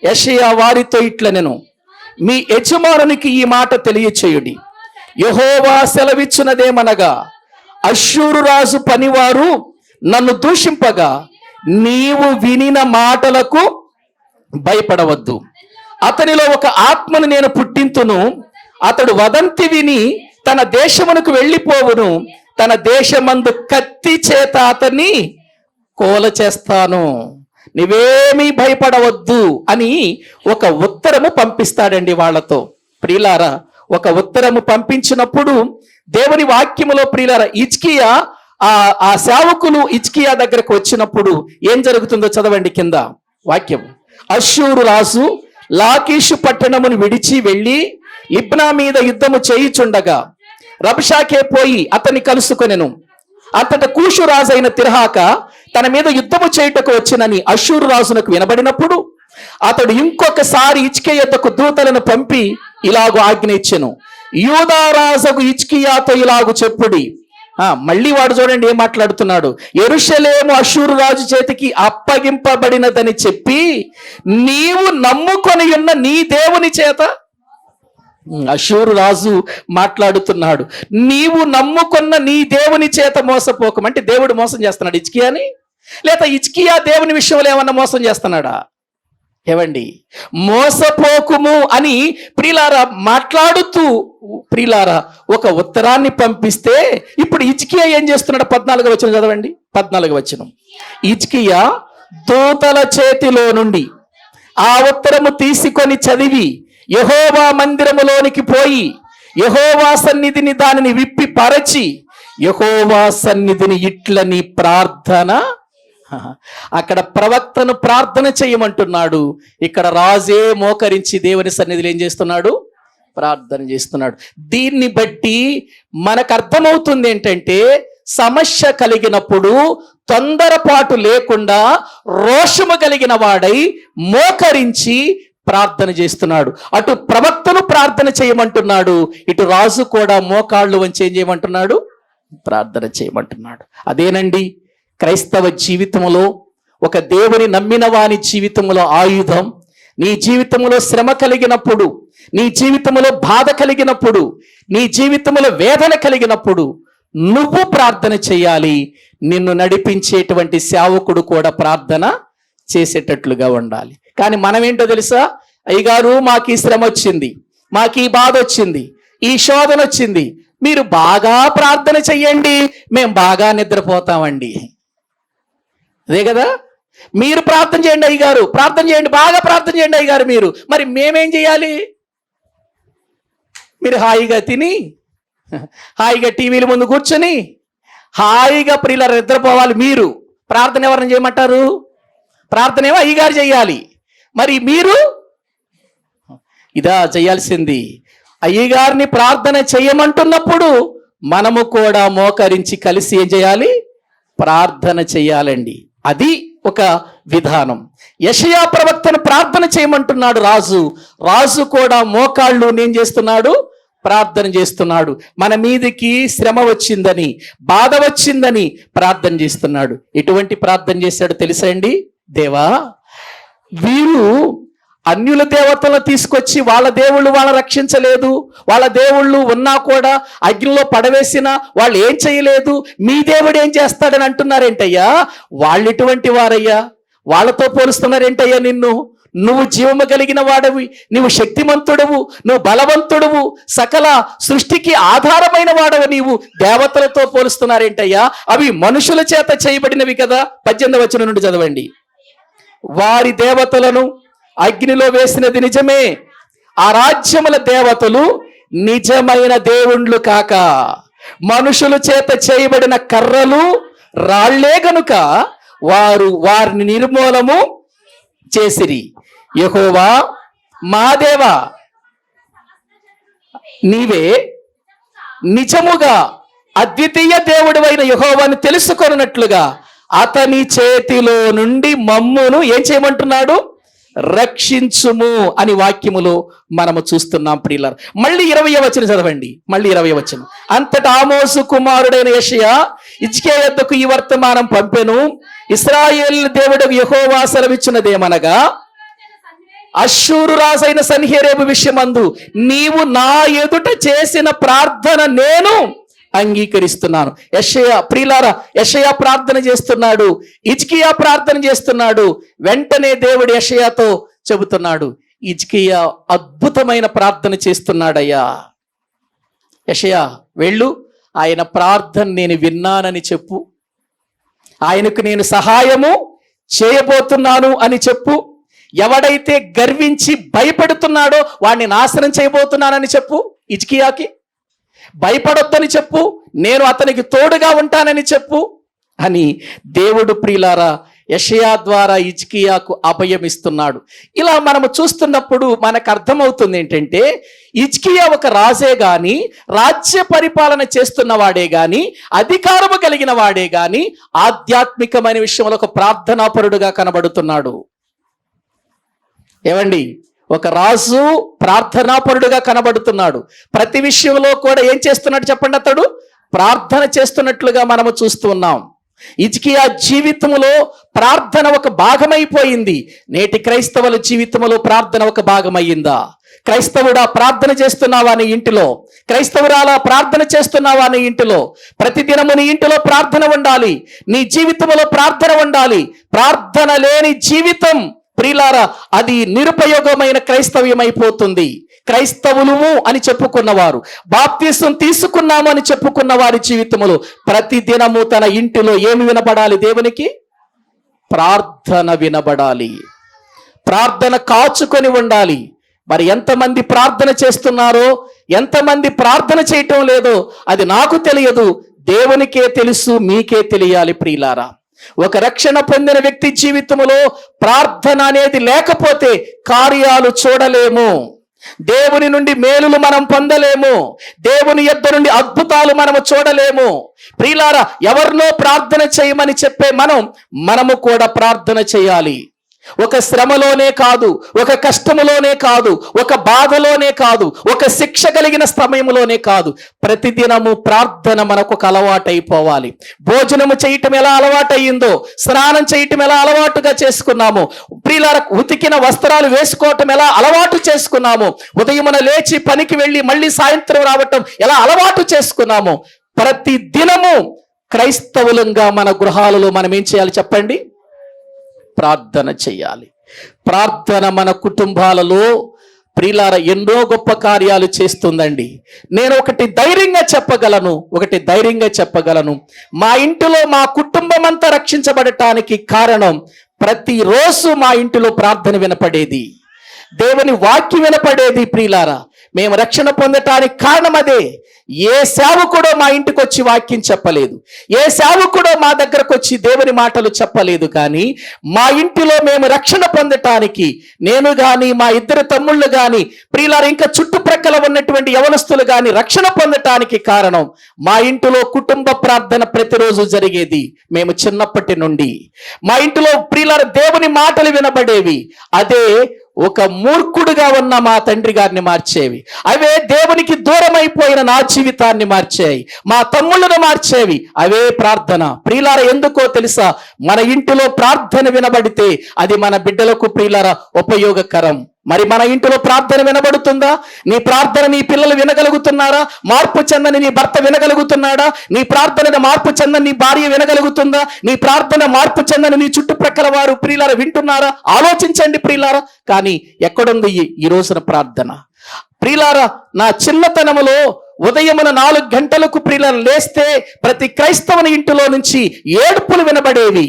యెషయా వారితో ఇట్లనెను, మీ యజమానునికి ఈ మాట తెలియచేయుడి, యెహోవా సెలవిచ్చినదేమనగా, అష్షూరు రాజు పనివారు నన్ను దూషింపగా నీవు వినిన మాటలకు భయపడవద్దు. అతనిలో ఒక ఆత్మను నేను పుట్టింతును, అతడు వదంతి విని తన దేశమునకు వెళ్ళిపోవును, తన దేశమందు కత్తి చేత అతన్ని కోల చేస్తాను, నీవేమీ భయపడవద్దు అని ఒక ఉత్తరము పంపిస్తాడండి వాళ్ళతో. ప్రియులారా, ఒక ఉత్తరము పంపించినప్పుడు దేవుని వాక్యములో ప్రియులారా హిజ్కియా ఆ సేవకులు హిజ్కియా దగ్గరకు వచ్చినప్పుడు ఏం జరుగుతుందో చదవండి కింద వాక్యం. అష్షూరు రాజు లాకీషు పట్టణమును విడిచి వెళ్ళి లిబ్నా మీద యుద్ధము చేయుచుండగా రబ్షాకే పోయి అతన్ని కలుసుకొనెను. అంతట కూషు రాజైన తిర్హాక తన మీద యుద్ధము చేయుటకు వచ్చినని అష్షూరు రాజునకు వినబడినప్పుడు అతడు ఇంకొకసారి హిజ్కియా యొద్దకు దూతలను పంపి ఇలాగు ఆజ్ఞ ఇచ్చెను, యూదారాజుకు హిజ్కియాతో ఇలాగు చెప్పుడి. మళ్ళీ వాడు చూడండి ఏం మాట్లాడుతున్నాడు. యెరూషలేము అష్షూరు రాజు చేతికి అప్పగింపబడినదని చెప్పి నీవు నమ్ముకొని ఉన్న నీ దేవుని చేత, అష్షూరు రాజు మాట్లాడుతున్నాడు, నీవు నమ్ముకున్న నీ దేవుని చేత మోసపోకమంటే దేవుడు మోసం చేస్తున్నాడు హిజ్కియాని, లేదా హిజ్కియా దేవుని విషయంలో ఏమన్నా మోసం చేస్తున్నాడా? ఏవండి, మోసపోకుము అని ప్రియులారా మాట్లాడుతూ ప్రియులారా ఒక ఉత్తరాన్ని పంపిస్తే ఇప్పుడు హిజ్కియా ఏం చేస్తున్నాడు? 14వ వచనం చదవండి. 14వ వచనం, హిజ్కియా దూతల చేతిలో నుండి ఆ ఉత్తరము తీసుకొని చదివి యెహోవా మందిరములోనికి పోయి యెహోవా సన్నిధిని దానిని విప్పి పరచి యెహోవా సన్నిధిని ఇట్లని ప్రార్థన, అక్కడ ప్రవక్తను ప్రార్థన చేయమంటున్నాడు, ఇక్కడ రాజే మోకరించి దేవుని సన్నిధిలో ఏం చేస్తున్నాడు? ప్రార్థన చేస్తున్నాడు. దీన్ని బట్టి మనకు అర్థమవుతుంది ఏంటంటే, సమస్య కలిగినప్పుడు తొందరపాటు లేకుండా రోషము కలిగిన వాడై మోకరించి ప్రార్థన చేస్తున్నాడు. అటు ప్రవక్తను ప్రార్థన చేయమంటున్నాడు, ఇటు రాజు కూడా మోకాళ్ళు వంచి ఏం చేయమంటున్నాడు? ప్రార్థన చేయమంటున్నాడు. అదేనండి క్రైస్తవ జీవితంలో, ఒక దేవుని నమ్మిన వాని జీవితంలో ఆయుధం. నీ జీవితంలో శ్రమ కలిగినప్పుడు, నీ జీవితంలో బాధ కలిగినప్పుడు, నీ జీవితంలో వేదన కలిగినప్పుడు నువ్వు ప్రార్థన చేయాలి. నిన్ను నడిపించేటువంటి సేవకుడు కూడా ప్రార్థన చేసేటట్లుగా ఉండాలి. కానీ మనం ఏంటో తెలుసా? అయ్యగారు మాకు ఈ శ్రమ వచ్చింది, మాకు ఈ బాధ వచ్చింది, ఈ శోధన వచ్చింది, మీరు బాగా ప్రార్థన చెయ్యండి, మేము బాగా నిద్రపోతామండి. అదే కదా, మీరు ప్రార్థన చేయండి అయ్యగారు, ప్రార్థన చేయండి, బాగా ప్రార్థన చేయండి అయ్యగారు మీరు, మరి మేమేం చేయాలి? మీరు హాయిగా తిని హాయిగా టీవీల ముందు కూర్చొని హాయిగా ప్రియుల నిద్రపోవాలి. మీరు ప్రార్థన ఎవరిని చేయమంటారు? ప్రార్థన ఏమో అయ్యగారు చేయాలి, మరి మీరు ఇదా చేయాల్సింది. అయ్యగారిని ప్రార్థన చేయమంటున్నప్పుడు మనము కూడా మోకరించి కలిసి ఏం చేయాలి? ప్రార్థన చేయాలండి. అది ఒక విధానం. యెషయా ప్రవక్తను ప్రార్థన చేయమంటున్నాడు రాజు, రాజు కూడా మోకాళ్ళు ఏం చేస్తున్నాడు? ప్రార్థన చేస్తున్నాడు. మన మీదికి శ్రమ వచ్చిందని, బాధ వచ్చిందని ప్రార్థన చేస్తున్నాడు. ఎటువంటి ప్రార్థన చేశాడు తెలుసా అండి? దేవా, వీరు అన్యుల దేవతలను తీసుకొచ్చి వాళ్ళ దేవుళ్ళు వాళ్ళని రక్షించలేదు, వాళ్ళ దేవుళ్ళు ఉన్నా కూడా అగ్నిలో పడవేసినా వాళ్ళు ఏం చేయలేదు, మీ దేవుడు ఏం చేస్తాడని అంటున్నారేంటయ్యా? వాళ్ళు ఎటువంటి వారయ్యా? వాళ్ళతో పోలుస్తున్నారేంటయ్యా నిన్ను? నువ్వు జీవము కలిగిన వాడవి, నువ్వు శక్తిమంతుడవు, నువ్వు బలవంతుడవు, సకల సృష్టికి ఆధారమైన వాడవు, నీవు దేవతలతో పోలుస్తున్నారేంటయ్యా? అవి మనుషుల చేత చేయబడినవి కదా. 18వ వచనం నుండి చదవండి. వారి దేవతలను అగ్నిలో వేసినది నిజమే, ఆ రాజ్యముల దేవతలు నిజమైన దేవుళ్ళు కాక మనుషుల చేత చేయబడిన కర్రలు రాళ్లే గనుక వారు వారిని నిర్మూలము చేసిరి. యెహోవా మా దేవా, నీవే నిజముగా అద్వితీయ దేవుడైన యెహోవాను తెలుసుకొనున్నట్లుగా అతని చేతిలో నుండి మమ్మును ఏం చేయమంటున్నాడు? రక్షించుము అని వాక్యములో మనము చూస్తున్నాం ప్రియులారా. మళ్ళీ 20వ వచనం చదవండి. మళ్ళీ 20వ వచనం. అంతటా ఆమోసు కుమారుడైన యెషయా హిజ్కియా యొద్దకు ఈ వర్తమానం పంపెను. ఇశ్రాయేలు దేవుడు యెహోవా సెలవిచ్చినదేమనగా, అష్షూరు రాజైన సన్హెరీబు విషయమందు నీవు నా ఎదుట చేసిన ప్రార్థన నేను అంగీకరిస్తున్నాను. యెషయా ప్రియులారా, యెషయా ప్రార్థన చేస్తున్నాడు, హిజ్కియా ప్రార్థన చేస్తున్నాడు. వెంటనే దేవుడు యెషయాతో చెబుతున్నాడు, హిజ్కియా అద్భుతమైన ప్రార్థన చేస్తున్నాడయ్యా. యెషయా వెళ్ళు, ఆయన ప్రార్థన నేను విన్నానని చెప్పు, ఆయనకు నేను సహాయము చేయబోతున్నాను అని చెప్పు. ఎవడైతే గర్వించి భయపడుతున్నాడో వాడిని నాశనం చేయబోతున్నానని చెప్పు. హిజ్కియాకి భయపడొద్దని చెప్పు, నేను అతనికి తోడుగా ఉంటానని చెప్పు అని దేవుడు ప్రియులారా యెషయా ద్వారా హిజ్కియాకు అభయమిస్తున్నాడు. ఇలా మనము చూస్తున్నప్పుడు మనకు అర్థమవుతుంది ఏంటంటే, హిజ్కియా ఒక రాజే గాని, రాజ్య పరిపాలన చేస్తున్న వాడే గాని, అధికారము కలిగిన వాడే గాని, ఆధ్యాత్మికమైన విషయంలో ఒక ప్రార్థనాపరుడుగా కనబడుతున్నాడు. ఏమండి, ఒక రాజు ప్రార్థనాపరుడుగా కనబడుతున్నాడు. ప్రతి విషయంలో కూడా ఏం చేస్తున్నాడు చెప్పండి? అతడు ప్రార్థన చేస్తున్నట్లుగా మనము చూస్తూ ఉన్నాం. హిజ్కియా జీవితంలో ప్రార్థన ఒక భాగమైపోయింది. నేటి క్రైస్తవుల జీవితంలో ప్రార్థన ఒక భాగమయ్యిందా? క్రైస్తవుడా ప్రార్థన చేస్తున్నావా నీ ఇంటిలో? క్రైస్తవురాలా ప్రార్థన చేస్తున్నావా నీ ఇంటిలో? ప్రతిదినము నీ ఇంటిలో ప్రార్థన ఉండాలి, నీ జీవితంలో ప్రార్థన ఉండాలి. ప్రార్థన లేని జీవితం ప్రియులారా అది నిరుపయోగమైన క్రైస్తవ్యం అయిపోతుంది. క్రైస్తవులు అని చెప్పుకున్నవారు, బాప్తిసం తీసుకున్నాము అని చెప్పుకున్న వారి జీవితంలో ప్రతి దినము తన ఇంటిలో ఏమి వినబడాలి? దేవునికి ప్రార్థన వినబడాలి, ప్రార్థన కాచుకొని ఉండాలి. మరి ఎంతమంది ప్రార్థన చేస్తున్నారో, ఎంతమంది ప్రార్థన చేయటం లేదో అది నాకు తెలియదు, దేవునికే తెలుసు, మీకే తెలియాలి ప్రియులారా. ఒక రక్షణ పొందిన వ్యక్తి జీవితంలో ప్రార్థన అనేది లేకపోతే కార్యాలు చూడలేము, దేవుని నుండి మేలులు మనం పొందలేము, దేవుని యొద్ద నుండి అద్భుతాలు మనము చూడలేము. ప్రియులారా, ఎవరినో ప్రార్థన చేయమని చెప్పే మనము కూడా ప్రార్థన చేయాలి. ఒక శ్రమలోనే కాదు, ఒక కష్టములోనే కాదు, ఒక బాధలోనే కాదు, ఒక శిక్ష కలిగిన సమయంలోనే కాదు, ప్రతిదినము ప్రార్థన మనకు ఒక అలవాటు అయిపోవాలి. భోజనము చేయటం ఎలా అలవాటయ్యిందో, స్నానం చేయటం ఎలా అలవాటుగా చేసుకున్నాము, ప్రియులారా ఉతికిన వస్త్రాలు వేసుకోవటం ఎలా అలవాటు చేసుకున్నాము, ఉదయమున లేచి పనికి వెళ్ళి మళ్ళీ సాయంత్రం రావటం ఎలా అలవాటు చేసుకున్నాము, ప్రతి దినము క్రైస్తవులంగా మన గృహాలలో మనం ఏం చేయాలి చెప్పండి? ప్రార్థన చేయాలి. ప్రార్థన మన కుటుంబాలలో ప్రియులారా ఎన్నో గొప్ప కార్యాలు చేస్తుందండి. నేను ఒకటి ధైర్యంగా చెప్పగలను, మా ఇంటిలో మా కుటుంబం అంతా రక్షించబడటానికి కారణం ప్రతిరోజు మా ఇంటిలో ప్రార్థన వినపడేది, దేవుని వాక్యం వినపడేది. ప్రియులారా మేము రక్షణ పొందటానికి కారణం అదే. ఏ సేవకుడో మా ఇంటికి వచ్చి వాక్యం చెప్పలేదు, ఏ సేవకుడో మా దగ్గరకు వచ్చి దేవుని మాటలు చెప్పలేదు. కానీ మా ఇంటిలో మేము రక్షణ పొందటానికి, నేను గాని మా ఇద్దరు తమ్ముళ్ళు గాని ప్రియులారా ఇంకా చుట్టుప్రక్కల ఉన్నటువంటి యవనస్తులు గాని రక్షణ పొందటానికి కారణం మా ఇంటిలో కుటుంబ ప్రార్థన ప్రతిరోజు జరిగేది. మేము చిన్నప్పటి నుండి మా ఇంటిలో ప్రియులారా దేవుని మాటలు వినబడేవి. అదే ఒక మూర్ఖుడుగా ఉన్న మా తండ్రి గారిని మార్చేవి, అవే దేవునికి దూరం అయిపోయిన నా జీవితాన్ని మార్చాయి, మా తమ్ముళ్ళను మార్చేవి, అవే ప్రార్థన. ప్రియులారా ఎందుకో తెలుసా? మన ఇంటిలో ప్రార్థన వినబడితే అది మన బిడ్డలకు ప్రియులారా ఉపయోగకరం. మరి మన ఇంటిలో ప్రార్థన వినబడుతుందా? నీ ప్రార్థన నీ పిల్లలు వినగలుగుతున్నారా? మార్పు చెందని నీ భర్త వినగలుగుతున్నాడా? నీ ప్రార్థన మార్పు చెందని నీ భార్య వినగలుగుతుందా? నీ ప్రార్థన మార్పు చెందని నీ చుట్టుప్రక్కల వారు ప్రియులార వింటున్నారా? ఆలోచించండి ప్రియులారా. కానీ ఎక్కడుంది ఈ రోజున ప్రార్థన? ప్రియులారా, నా చిన్నతనములో ఉదయమున 4 గంటలకు ప్రియులను లేస్తే ప్రతి క్రైస్తవుని ఇంటిలో నుంచి ఏడుపులు వినబడేవి.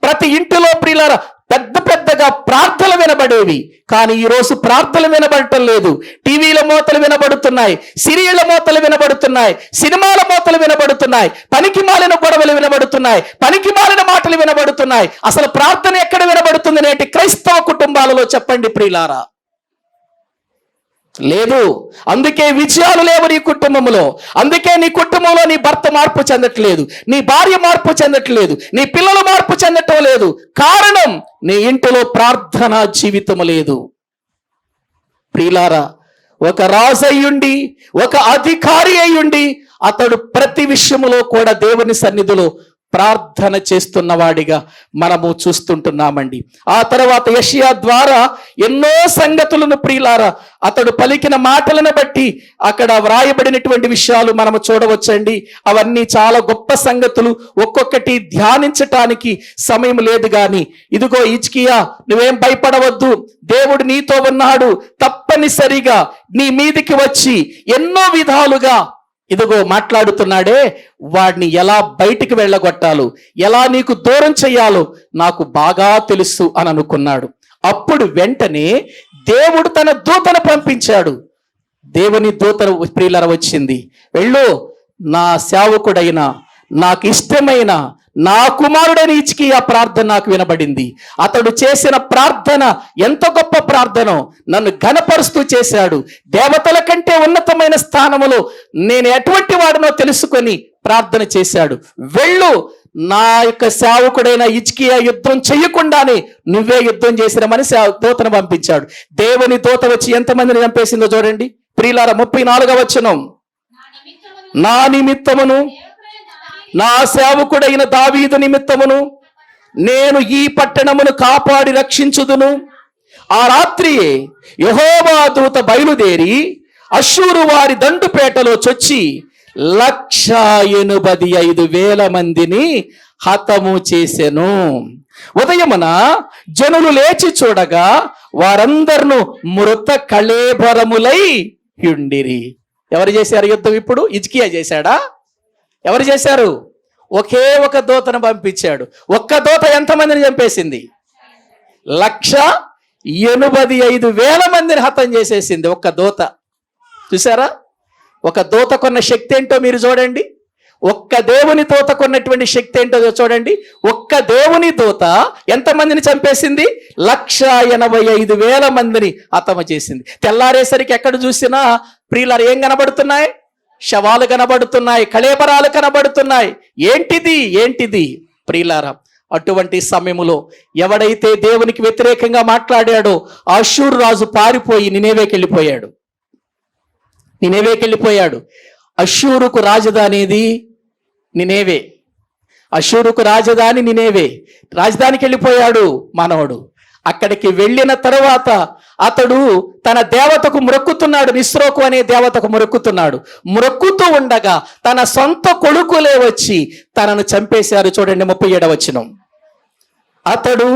ప్రతి ఇంటిలో ప్రియులారా పెద్ద పెద్దగా ప్రార్థనలు వినబడేవి. కానీ ఈ రోజు ప్రార్థనలు వినబడటం లేదు. టీవీల మోతలు వినబడుతున్నాయి, సీరియళ్ల మోతలు వినబడుతున్నాయి, సినిమాల మోతలు వినబడుతున్నాయి, పనికి మాలిన గొడవలు వినబడుతున్నాయి, పనికి మాలిన మాటలు వినబడుతున్నాయి. అసలు ప్రార్థన ఎక్కడ వినబడుతుంది నేటి క్రైస్తవ కుటుంబాలలో? చెప్పండి ప్రియులారా. లేదు. అందుకే విజయాలు లేవు నీ కుటుంబంలో. అందుకే నీ కుటుంబంలో నీ భర్త మార్పు చెందట్లేదు, నీ భార్య మార్పు చెందట్లేదు, నీ పిల్లలు మార్పు చెందటం లేదు. కారణం నీ ఇంటిలో ప్రార్థనా జీవితం లేదు. ప్రియులారా, ఒక రాజు అయ్యుండి, ఒక అధికారి అయ్యుండి అతడు ప్రతి విషయములో కూడా దేవుని సన్నిధిలో ప్రార్థన చేస్తున్నవాడిగా మనము చూస్తుంటున్నామండి. ఆ తర్వాత యెషయా ద్వారా ఎన్నో సంగతులను ప్రియులారా అతడు పలికిన మాటలను బట్టి అక్కడ వ్రాయబడినటువంటి విషయాలు మనము చూడవచ్చండి. అవన్నీ చాలా గొప్ప సంగతులు. ఒక్కొక్కటి ధ్యానించటానికి సమయం లేదు. కానీ ఇదిగో హిజ్కియా, నువ్వేం భయపడవద్దు, దేవుడు నీతో ఉన్నాడు, తప్పనిసరిగా నీ మీదికి వచ్చి ఎన్నో విధాలుగా ఇదిగో మాట్లాడుతున్నాడే, వాడిని ఎలా బయటికి వెళ్ళగొట్టాలో, ఎలా నీకు దూరం చెయ్యాలో నాకు బాగా తెలుసు అని అనుకున్నాడు. అప్పుడు వెంటనే దేవుడు తన దూతను పంపించాడు. దేవుని దూతను ప్రియులారా వచ్చింది. వెళ్ళు, నా సేవకుడైన, నాకు ఇష్టమైన నా కుమారుడైన హిజ్కియా ప్రార్థన నాకు వినబడింది. అతడు చేసిన ప్రార్థన ఎంత గొప్ప ప్రార్థనో, నన్ను ఘనపరుస్తూ చేశాడు. దేవతల కంటే ఉన్నతమైన స్థానములో నేను ఎటువంటి వాడినో తెలుసుకొని ప్రార్థన చేశాడు. వెళ్ళు, నా యొక్క సేవకుడైన హిజ్కియా యుద్ధం చెయ్యకుండానే నువ్వే యుద్ధం చేసినమని దూతను పంపించాడు. దేవుని దూత వచ్చి ఎంతమందిని చంపేసిందో చూడండి ప్రియులారా. 34వ వచనం, నా నిమిత్తమును, నా సేవకుడైన దావీదు నిమిత్తమును నేను ఈ పట్టణమును కాపాడి రక్షించుదును. ఆ రాత్రి యెహోవా దూత బయలుదేరి అష్షూరు వారి దండుపేటలో చొచ్చి 185,000 మందిని హతము చేసెను. ఉదయమున జనులు లేచి చూడగా వారందరూ మృత కళేబరములై ఉండిరి. ఎవరు చేశారు యుద్ధం? ఇప్పుడు హిజ్కియా చేశాడా? ఎవరు చేశారు? ఒకే ఒక దూతను పంపించాడు. ఒక్క దూత ఎంతమందిని చంపేసింది? 185,000 మందిని హతం చేసేసింది ఒక్క దూత. చూసారా? ఒక దూత కొన్న శక్తి ఏంటో మీరు చూడండి. ఒక్క దేవుని దూత కొన్నటువంటి శక్తి ఏంటో చూడండి. ఒక్క దేవుని దూత ఎంతమందిని చంపేసింది? 185,000 మందిని హతము చేసింది. తెల్లారేసరికి ఎక్కడ చూసినా ప్రియులారా ఏం కనబడుతున్నాయి? శవాలు కనబడుతున్నాయి, కళేబరాలు కనబడుతున్నాయి. ఏంటిది ప్రియులారా? అటువంటి సమయములో ఎవడైతే దేవునికి వ్యతిరేకంగా మాట్లాడాడో అష్షూరు రాజు పారిపోయి నినేవేకి వెళ్ళిపోయాడు. అష్షూరుకు రాజధానిది నినేవే. అష్షూరుకు రాజధాని నినేవే. రాజధానికి వెళ్ళిపోయాడు మానవుడు. అక్కడికి వెళ్ళిన తర్వాత అతడు తన దేవతకు మొక్కుతున్నాడు. నిస్రోకు అనే దేవతకు మొక్కుతున్నాడు. మొక్కుతూ ఉండగా తన సొంత కొడుకులే వచ్చి తనను చంపేశారు. చూడండి 37వ వచనం. అతడు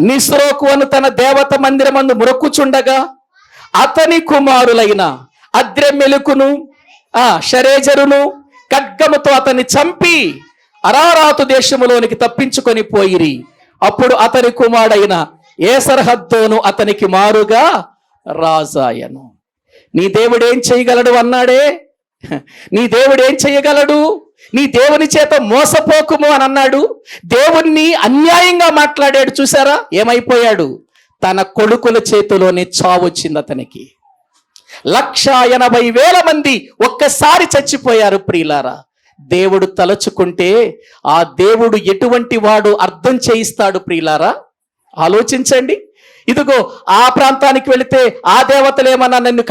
నిస్రోకు అను తన దేవత మందిరమందు మొక్కుచుండగా అతని కుమారులైన అద్రెమెలెకును షరేజరును ఖడ్గముతో అతన్ని చంపి అరారాతు దేశములోనికి తప్పించుకొని పోయిరి. అప్పుడు అతని కుమారుడైన ఏసర్హద్దోను అతనికి మారుగా రాజాయను. నీ దేవుడు ఏం చేయగలడు అన్నాడే. నీ దేవుడు ఏం చేయగలడు? నీ దేవుని చేత మోసపోకుము అని అన్నాడు. దేవుణ్ణి అన్యాయంగా మాట్లాడాడు. చూసారా ఏమైపోయాడు? తన కొడుకుల చేతిలోనే చావు వచ్చింది అతనికి. 180,000 మంది ఒక్కసారి చచ్చిపోయారు ప్రియులారా. దేవుడు తలచుకుంటే ఆ దేవుడు ఎటువంటి వాడు అర్థం చేయిస్తాడు ప్రియులారా. ఆలోచించండి. ఇదిగో ఆ ప్రాంతానికి వెళితే ఆ దేవతలు ఏమన్నా నిన్ను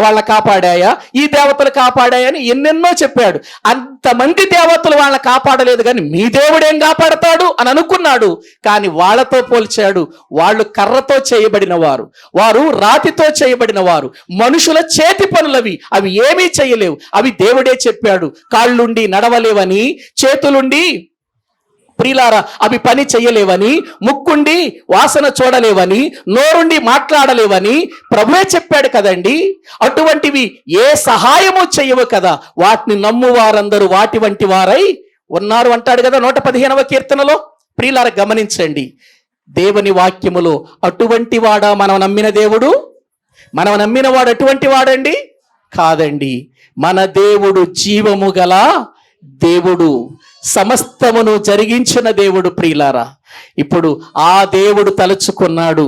వాళ్ళని కాపాడాయా, ఈ దేవతలు కాపాడాయా అని ఎన్నెన్నో చెప్పాడు. అంతమంది దేవతలు వాళ్ళని కాపాడలేదు, కానీ మీ దేవుడేం కాపాడతాడు అని అనుకున్నాడు. కానీ వాళ్ళతో పోల్చాడు. వాళ్ళు కర్రతో చేయబడిన వారు, వారు రాతితో చేయబడిన వారు, మనుషుల చేతి పనులవి, అవి ఏమీ చేయలేవు. అవి దేవుడే చెప్పాడు. కాళ్ళుండి నడవలేవని, చేతులుండి ప్రియులారా అవి పని చెయ్యలేవని, ముక్కుండి వాసన చూడలేవని, నోరుండి మాట్లాడలేవని ప్రభువే చెప్పాడు కదండి. అటువంటివి ఏ సహాయము చెయ్యవు కదా. వాటిని నమ్ము వారందరూ వాటి వంటి వారై ఉన్నారు అంటాడు కదా 115వ కీర్తనలో. ప్రియులారా గమనించండి, దేవుని వాక్యములో అటువంటి వాడా మనం నమ్మిన దేవుడు? మనం నమ్మిన వాడు అటువంటి వాడండి? కాదండి. మన దేవుడు జీవము గల దేవుడు, సమస్తమును జరిగించిన దేవుడు. ప్రియులారా ఇప్పుడు ఆ దేవుడు తలుచుకున్నాడు.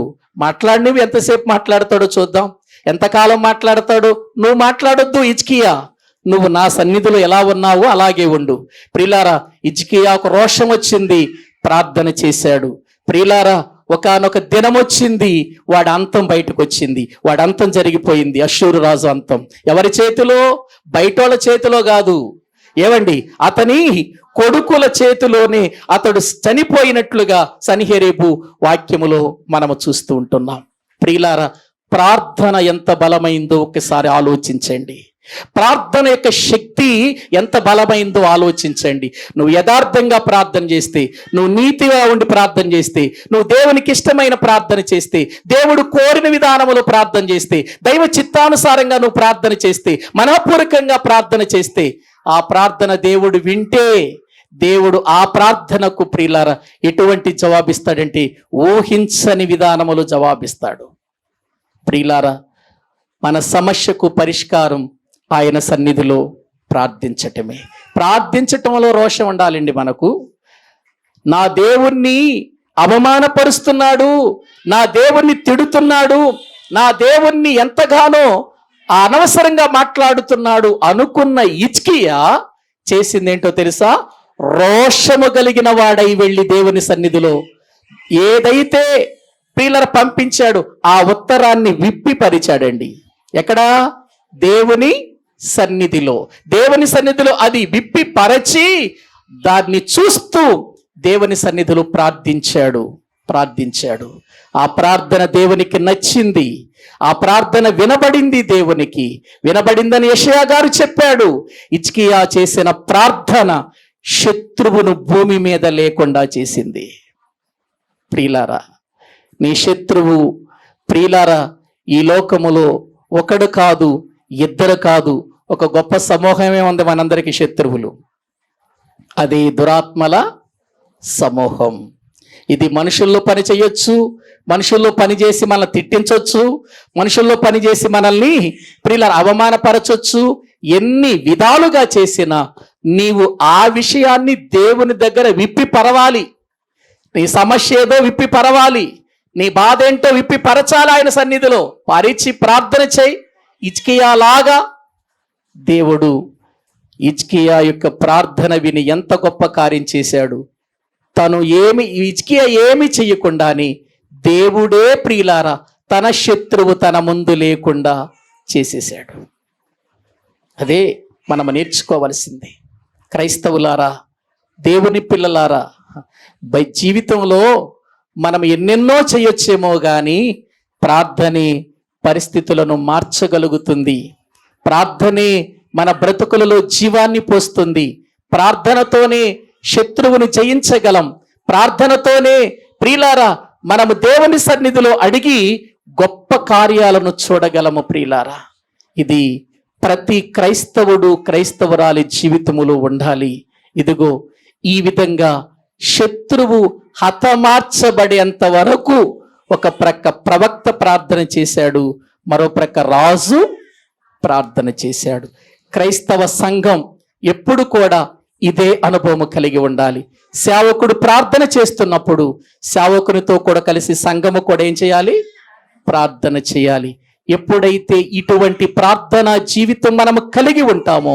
నువ్వు ఎంతసేపు మాట్లాడతాడో చూద్దాం. ఎంతకాలం మాట్లాడతాడు? నువ్వు మాట్లాడొద్దు హిజ్కియా, నువ్వు నా సన్నిధిలో ఎలా ఉన్నావో అలాగే ఉండు. ప్రియులారా హిజ్కియాకు రోషం వచ్చింది, ప్రార్థన చేశాడు. ప్రియులారా ఒకానొక దినం వచ్చింది, వాడి అంతం బయటకు వచ్చింది. వాడి అంతం జరిగిపోయింది. అష్షూరు రాజు అంతం ఎవరి చేతిలో? బయటోళ్ళ చేతిలో కాదు. ఏవండి, అతని కొడుకుల చేతిలోనే అతడు చనిపోయినట్లుగా సన్హెరీబు వాక్యములో మనము చూస్తూ ఉంటున్నాం. ప్రియులారా ప్రార్థన ఎంత బలమైందో ఒకసారి ఆలోచించండి. ప్రార్థన యొక్క శక్తి ఎంత బలమైందో ఆలోచించండి. నువ్వు యథార్థంగా ప్రార్థన చేస్తే, నువ్వు నీతిగా ఉండి ప్రార్థన చేస్తే, నువ్వు దేవునికి ఇష్టమైన ప్రార్థన చేస్తే, దేవుడు కోరిన విధానములో ప్రార్థన చేస్తే, దైవ చిత్తానుసారంగా నువ్వు ప్రార్థన చేస్తే, మనఃపూర్వకంగా ప్రార్థన చేస్తే, ఆ ప్రార్థన దేవుడు వింటే, దేవుడు ఆ ప్రార్థనకు ప్రియులారా ఎటువంటి జవాబిస్తాడంటే ఊహించని విధానములో జవాబిస్తాడు. ప్రియులారా మన సమస్యకు పరిష్కారం ఆయన సన్నిధిలో ప్రార్థించటమే. ప్రార్థించటంలో రోషం ఉండాలండి మనకు. నా దేవుణ్ణి అవమానపరుస్తున్నాడు, నా దేవుణ్ణి తిడుతున్నాడు, నా దేవుణ్ణి ఎంతగానో అనవసరంగా మాట్లాడుతున్నాడు అనుకున్న హిజ్కియా చేసిందేంటో తెలుసా? రోషము కలిగిన వాడై వెళ్ళి దేవుని సన్నిధిలో ఏదైతే ప్రియులర్ పంపించాడు ఆ ఉత్తరాన్ని విప్పి పరిచాడండి. ఎక్కడా? దేవుని సన్నిధిలో. దేవుని సన్నిధిలో అది విప్పి పరచి దాన్ని చూస్తూ దేవుని సన్నిధిలో ప్రార్థించాడు. ఆ ప్రార్థన దేవునికి నచ్చింది. ఆ ప్రార్థన వినబడింది. దేవునికి వినబడిందని యెషయా గారు చెప్పాడు. హిజ్కియా చేసిన ప్రార్థన శత్రువును భూమి మీద లేకుండా చేసింది. ప్రియులారా నీ శత్రువు, ప్రియులారా ఈ లోకములో ఒకడు కాదు, ఇద్దరు కాదు, ఒక గొప్ప సమూహమే ఉంది మనందరికీ శత్రువులు. అది దురాత్మల సమూహం. ఇది మనుషుల్లో పని చేయొచ్చు, మనుషుల్లో పనిచేసి మనల్ని తిట్టించవచ్చు, మనుషుల్లో పనిచేసి మనల్ని ప్రియుల అవమానపరచొచ్చు. ఎన్ని విధాలుగా చేసినా నీవు ఆ విషయాన్ని దేవుని దగ్గర విప్పి పరవాలి. నీ సమస్య ఏదో విప్పి పరవాలి, నీ బాధ ఏంటో విప్పి పరచాలి. ఆయన సన్నిధిలో పరిచి ప్రార్థన చేయి. హిజ్కియా లాగా దేవుడు హిజ్కియా యొక్క ప్రార్థన విని ఎంత గొప్ప కార్యం చేశాడు. హిజ్కియా ఏమి చెయ్యకుండాని దేవుడే ప్రియులారా తన శత్రువు తన ముందు లేకుండా చేసేశాడు. అదే మనం నేర్చుకోవలసింది. క్రైస్తవులారా, దేవుని పిల్లలారా, జీవితంలో మనం ఎన్నెన్నో చేయొచ్చేమో కానీ ప్రార్థనే పరిస్థితులను మార్చగలుగుతుంది. ప్రార్థనే మన బ్రతుకులలో జీవాన్ని పోస్తుంది. ప్రార్థనతోనే శత్రువుని జయించగలం. ప్రార్థనతోనే ప్రియులారా మనము దేవుని సన్నిధిలో అడిగి గొప్ప కార్యాలను చూడగలము. ప్రియులారా ఇది ప్రతి క్రైస్తవుడు క్రైస్తవురాలి జీవితములో ఉండాలి. ఇదిగో ఈ విధంగా శత్రువు హతమార్చబడేంత వరకు ఒక ప్రక్క ప్రవక్త ప్రార్థన చేశాడు, మరో ప్రక్క రాజు ప్రార్థన చేశాడు. క్రైస్తవ సంఘం ఎప్పుడు కూడా ఇదే అనుభవం కలిగి ఉండాలి. సేవకుడు ప్రార్థన చేస్తున్నప్పుడు సేవకునితో కూడా కలిసి సంఘము కూడా ఏం చేయాలి? ప్రార్థన చేయాలి. ఎప్పుడైతే ఇటువంటి ప్రార్థనా జీవితం మనము కలిగి ఉంటామో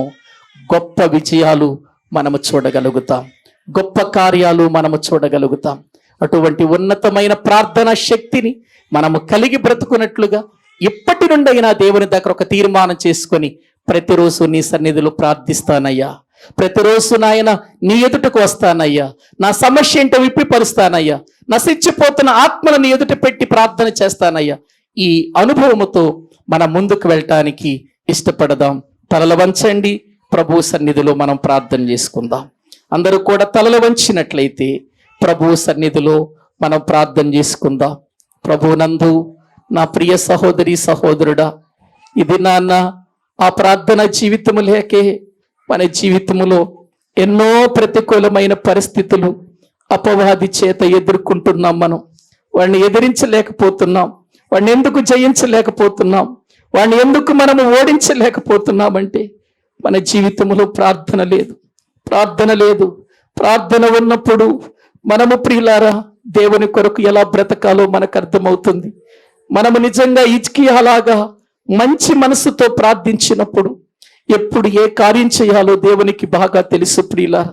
గొప్ప విజయాలు మనము చూడగలుగుతాం, గొప్ప కార్యాలు మనము చూడగలుగుతాం. అటువంటి ఉన్నతమైన ప్రార్థనా శక్తిని మనము కలిగి బ్రతుకున్నట్లుగా ఇప్పటి నుండైనా దేవుని దగ్గర ఒక తీర్మానం చేసుకొని ప్రతిరోజు నీ సన్నిధిలో ప్రార్థిస్తానయ్యా, ప్రతిరోజు నాయన నీ ఎదుటకు వస్తానయ్యా, నా సమస్య ఏంటో విప్పిపరుస్తానయ్యా, నశించిపోతున్న ఆత్మను నీ ఎదుట పెట్టి ప్రార్థన చేస్తానయ్యా. ఈ అనుభవముతో మనం ముందుకు వెళ్ళటానికి ఇష్టపడదాం. తలలు వంచండి, ప్రభు సన్నిధిలో మనం ప్రార్థన చేసుకుందాం. అందరూ కూడా తలలు వంచినట్లయితే ప్రభు సన్నిధిలో మనం ప్రార్థన చేసుకుందాం. ప్రభునందు నా ప్రియ సహోదరి సహోదరుడా, ఇది నాన్న ఆ ప్రార్థన జీవితము లేకే మన జీవితములో ఎన్నో ప్రతికూలమైన పరిస్థితులు అపవాది చేత ఎదుర్కొంటున్నాం. మనం వాడిని ఎదిరించలేకపోతున్నాం, వాడిని ఎందుకు జయించలేకపోతున్నాం, వాడిని ఎందుకు మనము ఓడించలేకపోతున్నామంటే మన జీవితంలో ప్రార్థన లేదు. ప్రార్థన ఉన్నప్పుడు మనము ప్రియులారా దేవుని కొరకు ఎలా బ్రతకాలో మనకు అర్థమవుతుంది. మనము నిజంగా హిజ్కియాలాగా మంచి మనసుతో ప్రార్థించినప్పుడు ఎప్పుడు ఏ కార్యం చేయాలో దేవునికి బాగా తెలుసు. ప్రియులారా,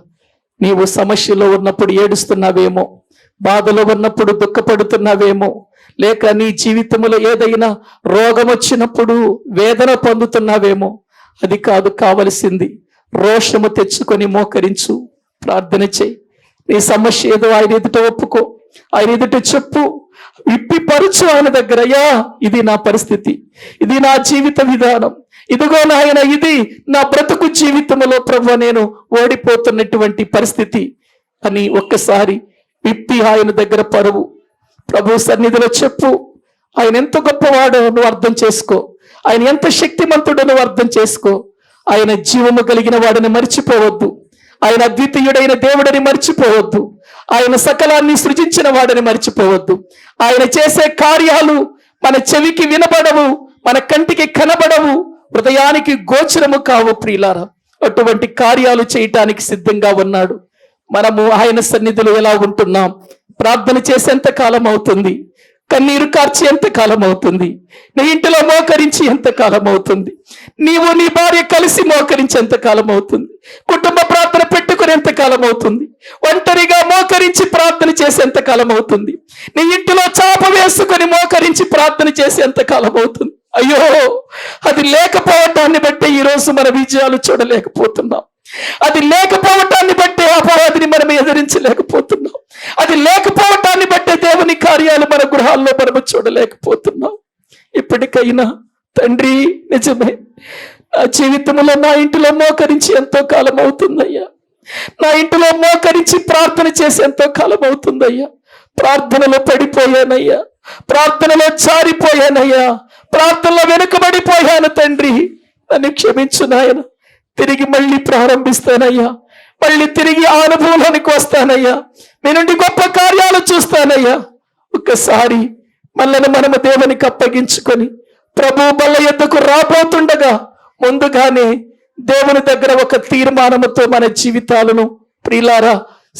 నీవు సమస్యలో ఉన్నప్పుడు ఏడుస్తున్నావేమో, బాధలో ఉన్నప్పుడు దుఃఖపడుతున్నావేమో, లేక నీ జీవితంలో ఏదైనా రోగం వచ్చినప్పుడు వేదన పొందుతున్నావేమో, అది కాదు కావలసింది. రోషము తెచ్చుకొని మోకరించు, ప్రార్థన చేయి. నీ సమస్య ఏదో ఆయన ఎదుట ఒప్పుకో, ఆయన ఎదుట చెప్పు, విప్పిపరచు ఆయన దగ్గర. అయ్యా, ఇది నా పరిస్థితి, ఇది నా జీవిత విధానం, ఇదిగో నాయన ఇది నా బ్రతుకు జీవితంలో ప్రభు నేను ఓడిపోతున్నటువంటి పరిస్థితి అని ఒక్కసారి విప్పి ఆయన దగ్గర పరువు ప్రభు సన్నిధిలో చెప్పు. ఆయన ఎంత గొప్పవాడో నువ్వు అర్థం చేసుకో, ఆయన ఎంత శక్తిమంతుడో నువ్వు అర్థం చేసుకో. ఆయన జీవము కలిగిన వాడిని మర్చిపోవద్దు, ఆయన అద్వితీయుడైన దేవుడిని మర్చిపోవద్దు, ఆయన సకలాన్ని సృజించిన వాడిని మర్చిపోవద్దు. ఆయన చేసే కార్యాలు మన చెవికి వినబడవు, మన కంటికి కనబడవు, హృదయానికి గోచరము కావు. ప్రియులారా, అటువంటి కార్యాలు చేయటానికి సిద్ధంగా ఉన్నాడు. మనము ఆయన సన్నిధిలో ఎలా ఉంటున్నాం? ప్రార్థన చేసేంత కాలం అవుతుంది, కన్నీరు కార్చి ఎంత కాలం అవుతుంది, నీ ఇంటిలో మోకరించి ఎంత కాలం అవుతుంది, నీవు నీ భార్య కలిసి మోకరించి ఎంత కాలం అవుతుంది, కుటుంబ ప్రార్థన పెట్టుకుని ఎంత కాలం అవుతుంది, ఒంటరిగా మోకరించి ప్రార్థన చేసి ఎంత కాలం అవుతుంది, నీ ఇంటిలో చాప వేసుకొని మోకరించి ప్రార్థన చేసి ఎంత కాలం అవుతుంది. అయ్యో, అది లేకపోవటాన్ని బట్టి ఈరోజు మన విజయాలు చూడలేకపోతున్నాం, అది లేకపోవటాన్ని బట్టే అపవాదిని మనం ఎదిరించలేకపోతున్నాం, అది లేకపోవటాన్ని బట్టే దేవుని కార్యాలు మన గృహాల్లో మనము చూడలేకపోతున్నాం. ఇప్పటికైనా తండ్రి, నిజమే, నా జీవితంలో నా ఇంటిలో మోకరించి ఎంతో కాలం అవుతుందయ్యా, నా ఇంటిలో మోకరించి ప్రార్థన చేసి ఎంతో కాలం అవుతుందయ్యా. ప్రార్థనలో పడిపోయానయ్యా, ప్రార్థనలో జారిపోయానయ్యా, ప్రార్థనలో వెనుకబడిపోయాను తండ్రి, నన్ను క్షమించు నాయన. తిరిగి మళ్ళీ ప్రారంభిస్తానయ్యా, మళ్ళీ తిరిగి ఆ అనుభవంలోనికి వస్తానయ్యా, మీ నుండి గొప్ప కార్యాలు చూస్తానయ్యా. ఒక్కసారి మనల్ని మనము దేవునికి అప్పగించుకొని ప్రభు బల్ల యొద్దకు రాబోతుండగా ముందుగానే దేవుని దగ్గర ఒక తీర్మానముతో మన జీవితాలను ప్రియులారా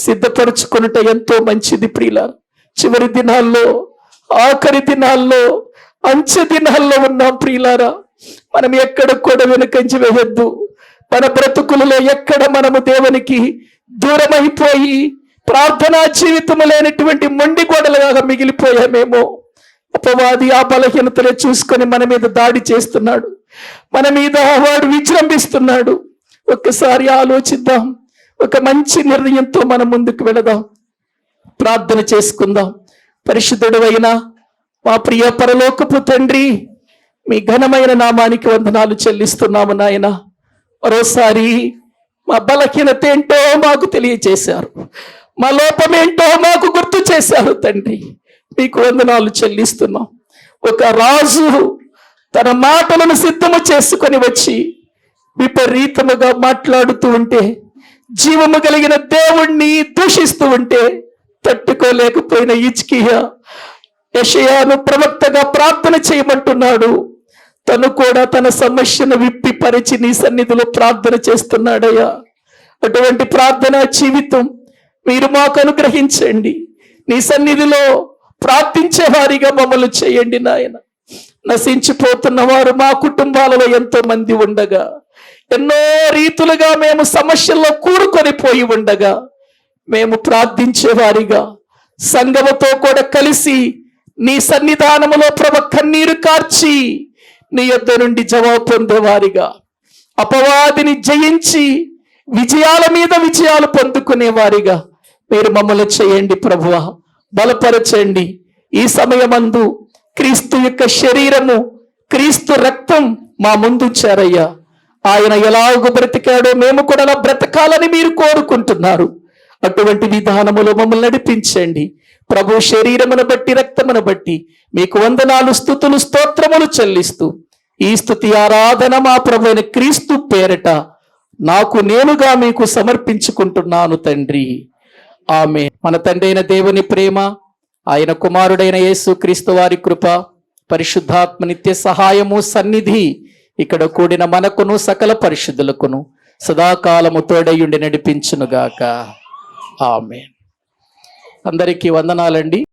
సిద్ధపరచుకొనుట ఎంతో మంచిది. ప్రియులారా, చివరి దినాల్లో, ఆఖరి దినాల్లో, అంచె దినాల్లో ఉన్నాం. ప్రియులారా, మనం ఎక్కడ కూడా వెనుకంచి వేయొద్దు. మన బ్రతుకులలో ఎక్కడ మనము దేవునికి దూరమైపోయి ప్రార్థనా జీవితము లేనటువంటి మొండి గోడలుగా మిగిలిపోయామేమో. అపవాది ఆ బలహీనతలే చూసుకొని మన మీద దాడి చేస్తున్నాడు, మన మీద వాడు విజృంభిస్తున్నాడు. ఒక్కసారి ఆలోచిద్దాం, ఒక మంచి నిర్ణయంతో మనం ముందుకు వెళదాం, ప్రార్థన చేసుకుందాం. పరిశుద్ధుడు అయిన మా ప్రియ పరలోకపు తండ్రి, మీ ఘనమైన నామానికి వందనాలు చెల్లిస్తున్నాము నాయన. మరోసారి మా బలహీనత ఏంటో మాకు తెలియచేశారు, మా లోపమేంటో మాకు గుర్తు చేశారు తండ్రి. మీకు వందనాలు చెల్లిస్తున్నాం. ఒక రాజు తన మాటలను సిద్ధము చేసుకొని వచ్చి విపరీతముగా మాట్లాడుతూ ఉంటే, జీవము కలిగిన దేవుణ్ణి దూషిస్తూ ఉంటే తట్టుకోలేకపోయిన హిజ్కియా యెషయాను ప్రవక్తగా ప్రార్థన చేయమంటున్నాడు. తను కూడా తన సమస్యను విప్పి పరిచి నీ సన్నిధిలో ప్రార్థన చేస్తున్నాడయ్యా. అటువంటి ప్రార్థనా జీవితం మీరు మాకు అనుగ్రహించండి. నీ సన్నిధిలో ప్రార్థించే వారిగా మమ్మల్ని చేయండి నాయన. నశించిపోతున్న వారు మా కుటుంబాలలో ఎంతో మంది ఉండగా, ఎన్నో రీతులుగా మేము సమస్యల్లో కూరుకొని పోయి ఉండగా, మేము ప్రార్థించే వారిగా, సంఘముతో కూడా కలిసి నీ సన్నిధానములో ప్రభు కన్నీరు కార్చి నీ యొద్ద నుండి జవాబు పొందేవారిగా, అపవాదిని జయించి విజయాల మీద విజయాలు పొందుకునేవారిగా మీరు మమ్మల్ని చేయండి ప్రభువా. బలపరచండి. ఈ సమయమందు క్రీస్తు యొక్క శరీరము, క్రీస్తు రక్తం మా ముందుంచారయ్యా. ఆయన ఎలాగో బ్రతికాడో మేము కూడా అలా బ్రతకాలని మీరు కోరుకుంటున్నారు. అటువంటి విధానములో మమ్మల్ని నడిపించండి ప్రభు. శరీరమును బట్టి, రక్తమును బట్టి మీకు వందనాలు, స్తుతులు, స్తోత్రములు చెల్లిస్తూ ఈ స్తుతి ఆరాధన మా ప్రభు అయిన క్రీస్తు పేరట నాకు నేనుగా మీకు సమర్పించుకుంటున్నాను తండ్రి. ఆమె. మన తండ్రి అయిన దేవుని ప్రేమ, ఆయన కుమారుడైన యేసు క్రీస్తు వారి కృప, పరిశుద్ధాత్మ నిత్య సహాయము, సన్నిధి ఇక్కడ కూడిన మనకును సకల పరిశుద్ధులకును సదాకాలము తోడయుండి నడిపించునుగాక. ఆమెన్. అందరికీ వందనాలండి.